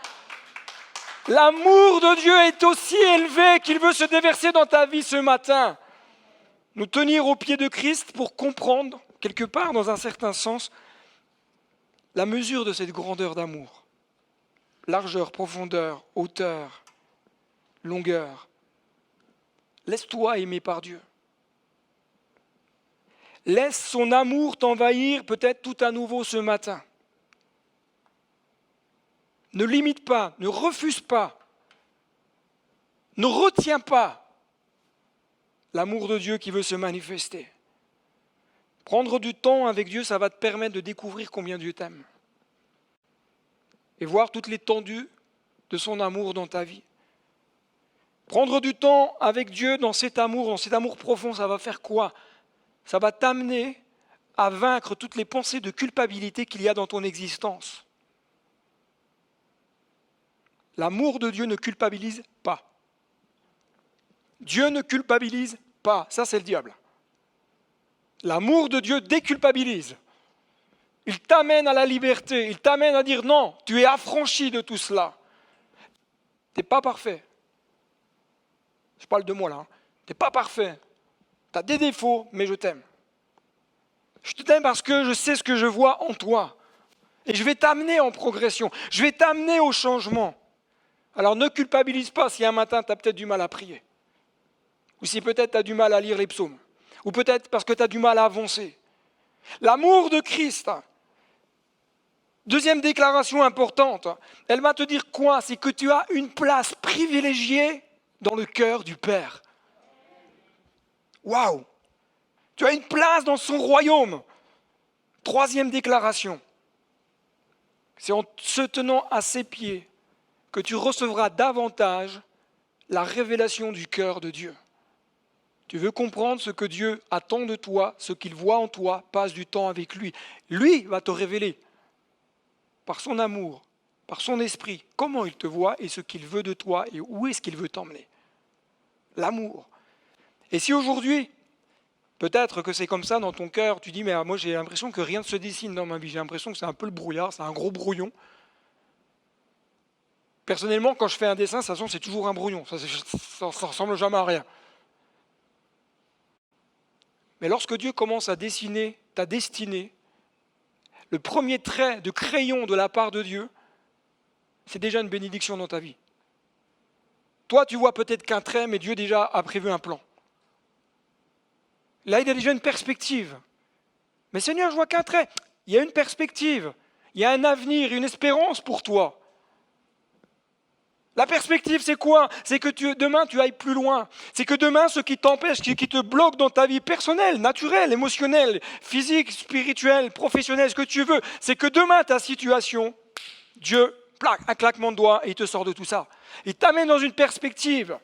L'amour de Dieu est aussi élevé qu'il veut se déverser dans ta vie ce matin. Nous tenir au pied de Christ pour comprendre, quelque part, dans un certain sens, la mesure de cette grandeur d'amour. Largeur, profondeur, hauteur, longueur. Laisse-toi aimer par Dieu. Laisse son amour t'envahir peut-être tout à nouveau ce matin. Ne limite pas, ne refuse pas, ne retiens pas l'amour de Dieu qui veut se manifester. Prendre du temps avec Dieu, ça va te permettre de découvrir combien Dieu t'aime. Et voir toute l'étendue de son amour dans ta vie. Prendre du temps avec Dieu dans cet amour profond, ça va faire quoi? Ça va t'amener à vaincre toutes les pensées de culpabilité qu'il y a dans ton existence. L'amour de Dieu ne culpabilise pas. Dieu ne culpabilise pas. Ça, c'est le diable. L'amour de Dieu déculpabilise. Il t'amène à la liberté. Il t'amène à dire non, tu es affranchi de tout cela. Tu n'es pas parfait. Je parle de moi là. Tu n'es pas parfait. Tu as des défauts, mais je t'aime. Je t'aime parce que je sais ce que je vois en toi. Et je vais t'amener en progression. Je vais t'amener au changement. Alors ne culpabilise pas si un matin tu as peut-être du mal à prier. Ou si peut-être tu as du mal à lire les psaumes. Ou peut-être parce que tu as du mal à avancer. L'amour de Christ. Deuxième déclaration importante. Elle va te dire quoi? C'est que tu as une place privilégiée dans le cœur du Père. Waouh! Tu as une place dans son royaume. Troisième déclaration. C'est en se tenant à ses pieds que tu recevras davantage la révélation du cœur de Dieu. Tu veux comprendre ce que Dieu attend de toi, ce qu'il voit en toi, passe du temps avec lui. Lui va te révéler, par son amour, par son esprit, comment il te voit et ce qu'il veut de toi et où est-ce qu'il veut t'emmener. L'amour. Et si aujourd'hui, peut-être que c'est comme ça dans ton cœur, tu dis, mais moi j'ai l'impression que rien ne se dessine dans ma vie, j'ai l'impression que c'est un peu le brouillard, c'est un gros brouillon. Personnellement, quand je fais un dessin, ça c'est toujours un brouillon, ça ressemble jamais à rien. Mais lorsque Dieu commence à dessiner ta destinée, le premier trait de crayon de la part de Dieu, c'est déjà une bénédiction dans ta vie. Toi, tu vois peut-être qu'un trait, mais Dieu déjà a prévu un plan. Là, il y a déjà une perspective. Mais Seigneur, je vois qu'un trait. Il y a une perspective. Il y a un avenir, une espérance pour toi. La perspective, c'est quoi? C'est que demain, tu ailles plus loin. C'est que demain, ce qui t'empêche, qui te bloque dans ta vie personnelle, naturelle, émotionnelle, physique, spirituelle, professionnelle, ce que tu veux, c'est que demain, ta situation, Dieu, un claquement de doigts, et il te sort de tout ça. Il t'amène dans une perspective.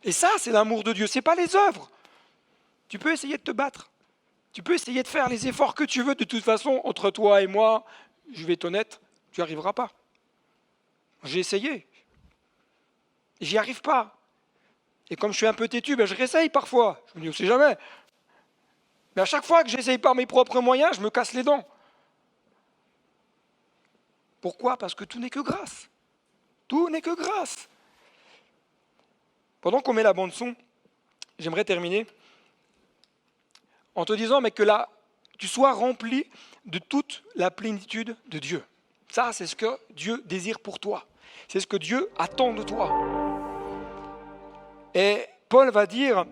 Et ça, c'est l'amour de Dieu. Ce n'est pas les œuvres. Tu peux essayer de te battre. Tu peux essayer de faire les efforts que tu veux. De toute façon, entre toi et moi, je vais être honnête, tu n'y arriveras pas. J'ai essayé. J'y arrive pas. Et comme je suis un peu têtu, je réessaye parfois. Je me dis, on ne sait jamais. Mais à chaque fois que j'essaye par mes propres moyens, je me casse les dents. Pourquoi? Parce que tout n'est que grâce. Tout n'est que grâce. Pendant qu'on met la bande son, j'aimerais terminer en te disant mais que là, tu sois rempli de toute la plénitude de Dieu. Ça, c'est ce que Dieu désire pour toi. C'est ce que Dieu attend de toi. Et Paul va dire,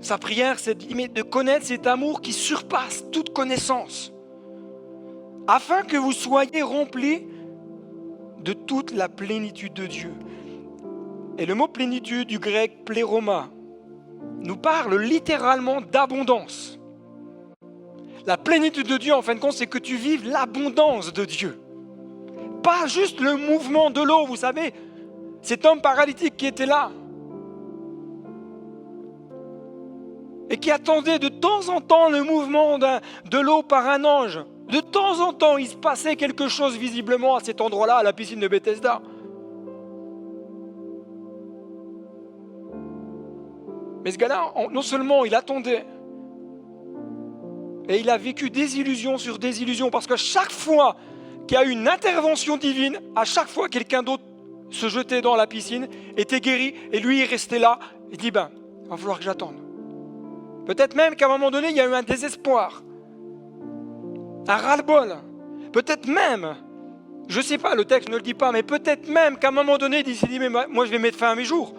sa prière, c'est de connaître cet amour qui surpasse toute connaissance, afin que vous soyez remplis de toute la plénitude de Dieu. Et le mot plénitude du grec pléroma nous parle littéralement d'abondance. La plénitude de Dieu, en fin de compte, c'est que tu vives l'abondance de Dieu. Pas juste le mouvement de l'eau, vous savez, cet homme paralytique qui était là et qui attendait de temps en temps le mouvement de l'eau par un ange. De temps en temps, il se passait quelque chose visiblement à cet endroit-là, à la piscine de Bethesda. Mais ce gars-là, non seulement il attendait, et il a vécu désillusion sur désillusion, parce que chaque fois qu'il y a eu une intervention divine, à chaque fois quelqu'un d'autre se jetait dans la piscine, était guéri, et lui il restait là, il dit, il va falloir que j'attende. Peut-être même qu'à un moment donné, il y a eu un désespoir, un ras-le-bol. Peut-être même, je ne sais pas, le texte ne le dit pas, mais peut-être même qu'à un moment donné, il s'est dit, mais moi je vais mettre fin à mes jours.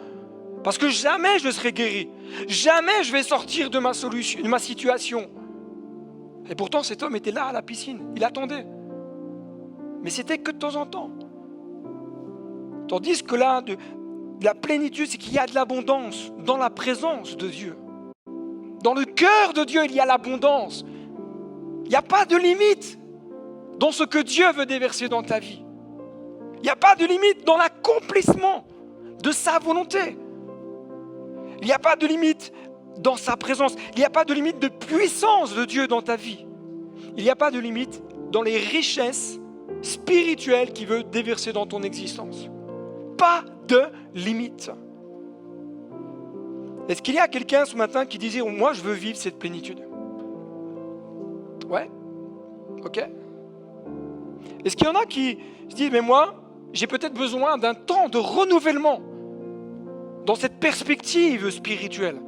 Parce que jamais je serai guéri. Jamais je vais sortir de ma situation. Et pourtant, cet homme était là à la piscine. Il attendait. Mais c'était que de temps en temps. Tandis que là, de la plénitude, c'est qu'il y a de l'abondance dans la présence de Dieu. Dans le cœur de Dieu, il y a l'abondance. Il n'y a pas de limite dans ce que Dieu veut déverser dans ta vie. Il n'y a pas de limite dans l'accomplissement de sa volonté. Il n'y a pas de limite dans sa présence. Il n'y a pas de limite de puissance de Dieu dans ta vie. Il n'y a pas de limite dans les richesses spirituelles qu'il veut déverser dans ton existence. Pas de limite. Est-ce qu'il y a quelqu'un ce matin qui disait « Moi, je veux vivre cette plénitude ». Ouais. Ok. Est-ce qu'il y en a qui se disent « Mais moi, j'ai peut-être besoin d'un temps de renouvellement dans cette perspective spirituelle ».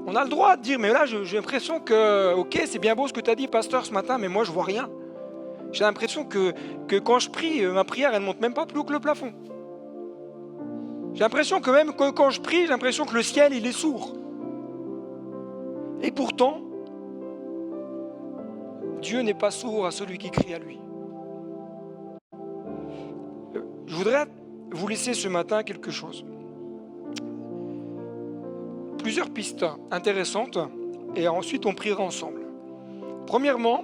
On a le droit de dire « Mais là, j'ai l'impression que, ok, c'est bien beau ce que tu as dit, pasteur, ce matin, mais moi, je vois rien. J'ai l'impression que quand je prie, ma prière, elle ne monte même pas plus haut que le plafond. J'ai l'impression que même quand je prie, j'ai l'impression que le ciel, il est sourd. » Et pourtant, Dieu n'est pas sourd à celui qui crie à lui. Je voudrais vous laisser ce matin quelque chose. Plusieurs pistes intéressantes et ensuite on priera ensemble. Premièrement,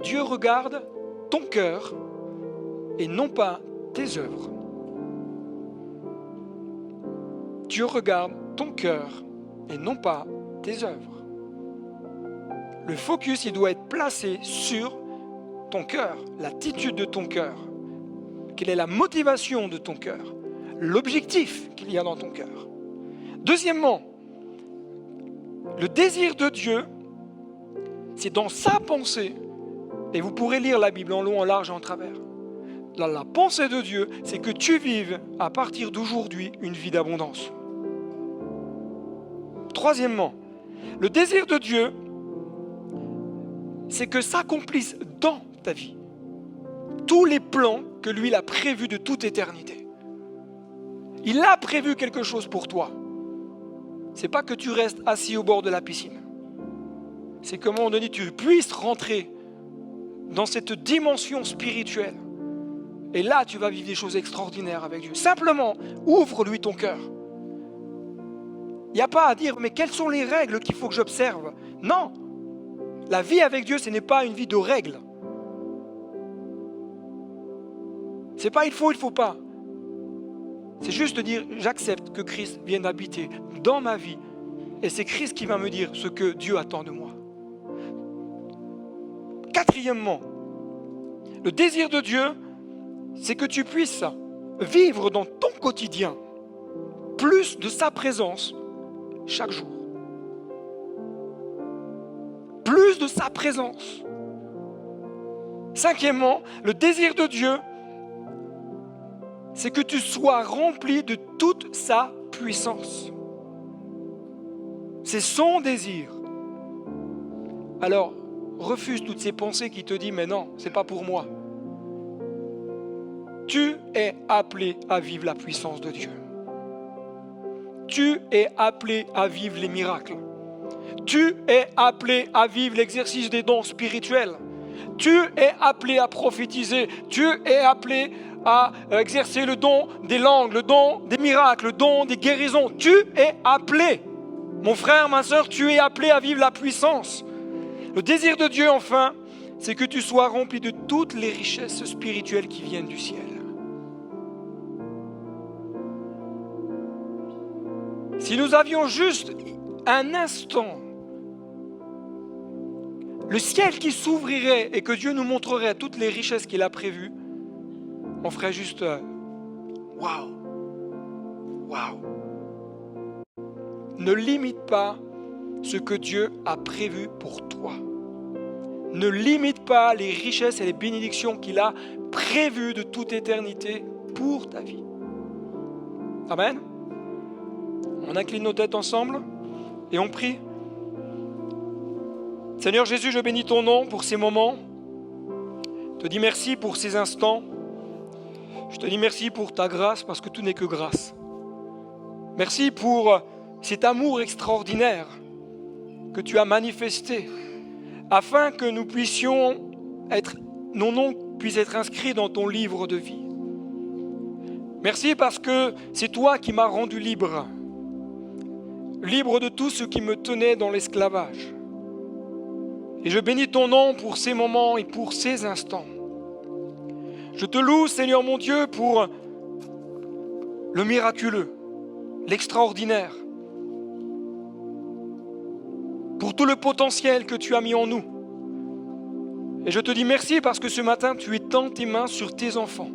Dieu regarde ton cœur et non pas tes œuvres. Dieu regarde ton cœur et non pas tes œuvres. Le focus, il doit être placé sur ton cœur, l'attitude de ton cœur. Quelle est la motivation de ton cœur? L'objectif qu'il y a dans ton cœur. Deuxièmement, le désir de Dieu, c'est dans sa pensée, et vous pourrez lire la Bible en long, en large et en travers. La pensée de Dieu, c'est que tu vives à partir d'aujourd'hui une vie d'abondance. Troisièmement, le désir de Dieu, c'est que s'accomplissent dans ta vie tous les plans que lui il a prévus de toute éternité. Il a prévu quelque chose pour toi. C'est pas que tu restes assis au bord de la piscine. C'est qu'à un moment donné, tu puisses rentrer dans cette dimension spirituelle. Et là, tu vas vivre des choses extraordinaires avec Dieu. Simplement, ouvre-lui ton cœur. Il n'y a pas à dire, mais quelles sont les règles qu'il faut que j'observe? Non. La vie avec Dieu, ce n'est pas une vie de règles. C'est pas il faut pas. C'est juste de dire, j'accepte que Christ vienne habiter dans ma vie. Et c'est Christ qui va me dire ce que Dieu attend de moi. Quatrièmement, le désir de Dieu, c'est que tu puisses vivre dans ton quotidien plus de sa présence chaque jour. Plus de sa présence. Cinquièmement, le désir de Dieu, c'est que tu sois rempli de toute sa puissance. C'est son désir. Alors, refuse toutes ces pensées qui te disent « Mais non, c'est pas pour moi ». Tu es appelé à vivre la puissance de Dieu. Tu es appelé à vivre les miracles. Tu es appelé à vivre l'exercice des dons spirituels. Tu es appelé à prophétiser. Tu es appelé à exercer le don des langues, le don des miracles, le don des guérisons. Tu es appelé. Mon frère, ma soeur, tu es appelé à vivre la puissance. Le désir de Dieu, enfin, c'est que tu sois rempli de toutes les richesses spirituelles qui viennent du ciel. Si nous avions juste un instant, le ciel qui s'ouvrirait et que Dieu nous montrerait toutes les richesses qu'il a prévues, on ferait juste waouh, waouh. ne limite pas ce que Dieu a prévu pour toi. Ne limite pas les richesses et les bénédictions qu'il a prévues de toute éternité pour ta vie. Amen. On incline nos têtes ensemble et on prie. Seigneur Jésus, je bénis ton nom pour ces moments. Je te dis merci pour ces instants. Je te dis merci pour ta grâce parce que tout n'est que grâce. Merci pour cet amour extraordinaire que tu as manifesté afin que nous puissions nos noms puissent être inscrits dans ton livre de vie. Merci parce que c'est toi qui m'as rendu libre. Libre de tout ce qui me tenait dans l'esclavage. Et je bénis ton nom pour ces moments et pour ces instants. Je te loue, Seigneur mon Dieu, pour le miraculeux, l'extraordinaire, pour tout le potentiel que tu as mis en nous. Et je te dis merci parce que ce matin, tu étends tes mains sur tes enfants,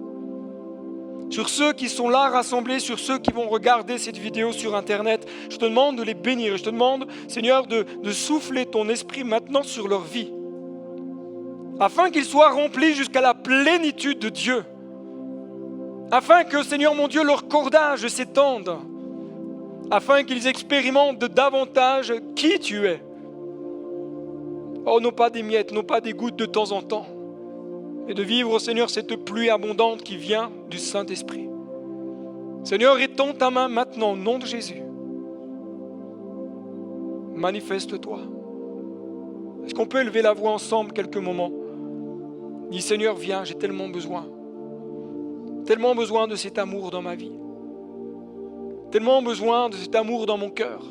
sur ceux qui sont là rassemblés, sur ceux qui vont regarder cette vidéo sur Internet. Je te demande de les bénir. Je te demande, Seigneur, de souffler ton esprit maintenant sur leur vie, afin qu'ils soient remplis jusqu'à la plénitude de Dieu, afin que, Seigneur mon Dieu, leur cordage s'étende, afin qu'ils expérimentent davantage qui tu es. Oh, non pas des miettes, non pas des gouttes de temps en temps, et de vivre, Seigneur, cette pluie abondante qui vient du Saint-Esprit. Seigneur, étends ta main maintenant au nom de Jésus. Manifeste-toi. Est-ce qu'on peut élever la voix ensemble quelques moments? Dis, Seigneur, viens, j'ai tellement besoin de cet amour dans ma vie, tellement besoin de cet amour dans mon cœur.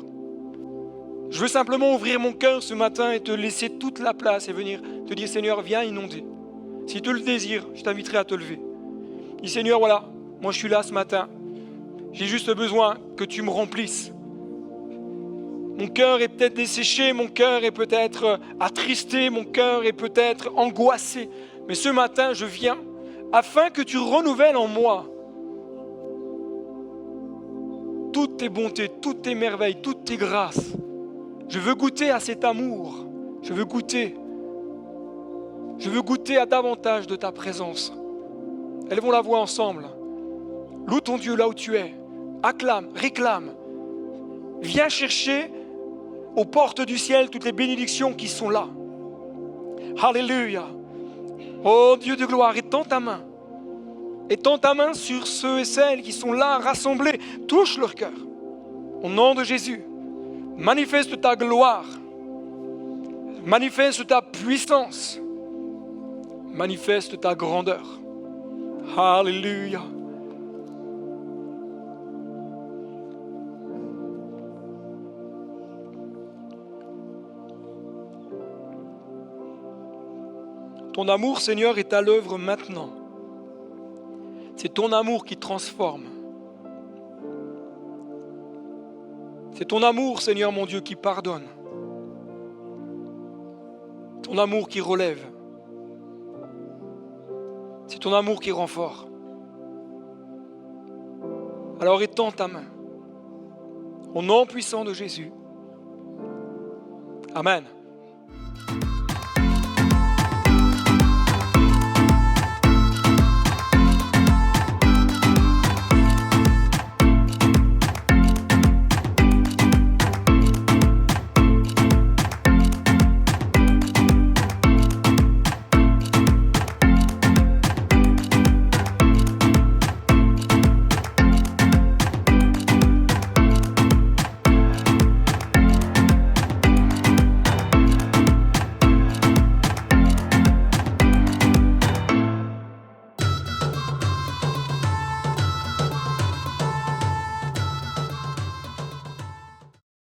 Je veux simplement ouvrir mon cœur ce matin et te laisser toute la place et venir te dire, Seigneur, viens inonder. Si tu le désires, je t'inviterai à te lever. Dis, Seigneur, voilà, moi je suis là ce matin. J'ai juste besoin que tu me remplisses. Mon cœur est peut-être desséché, mon cœur est peut-être attristé, mon cœur est peut-être angoissé. Mais ce matin, je viens afin que tu renouvelles en moi toutes tes bontés, toutes tes merveilles, toutes tes grâces. Je veux goûter à cet amour. Je veux goûter à davantage de ta présence. Élevons la voix ensemble. Loue ton Dieu là où tu es. Acclame, réclame. Viens chercher aux portes du ciel toutes les bénédictions qui sont là. Alléluia. Oh Dieu de gloire, étends ta main. Étends ta main sur ceux et celles qui sont là rassemblés. Touche leur cœur. Au nom de Jésus, manifeste ta gloire. Manifeste ta puissance. Manifeste ta grandeur. Alléluia. Ton amour, Seigneur, est à l'œuvre maintenant. C'est ton amour qui transforme. C'est ton amour, Seigneur mon Dieu, qui pardonne. Ton amour qui relève. C'est ton amour qui rend fort. Alors étends ta main. Au nom puissant de Jésus. Amen.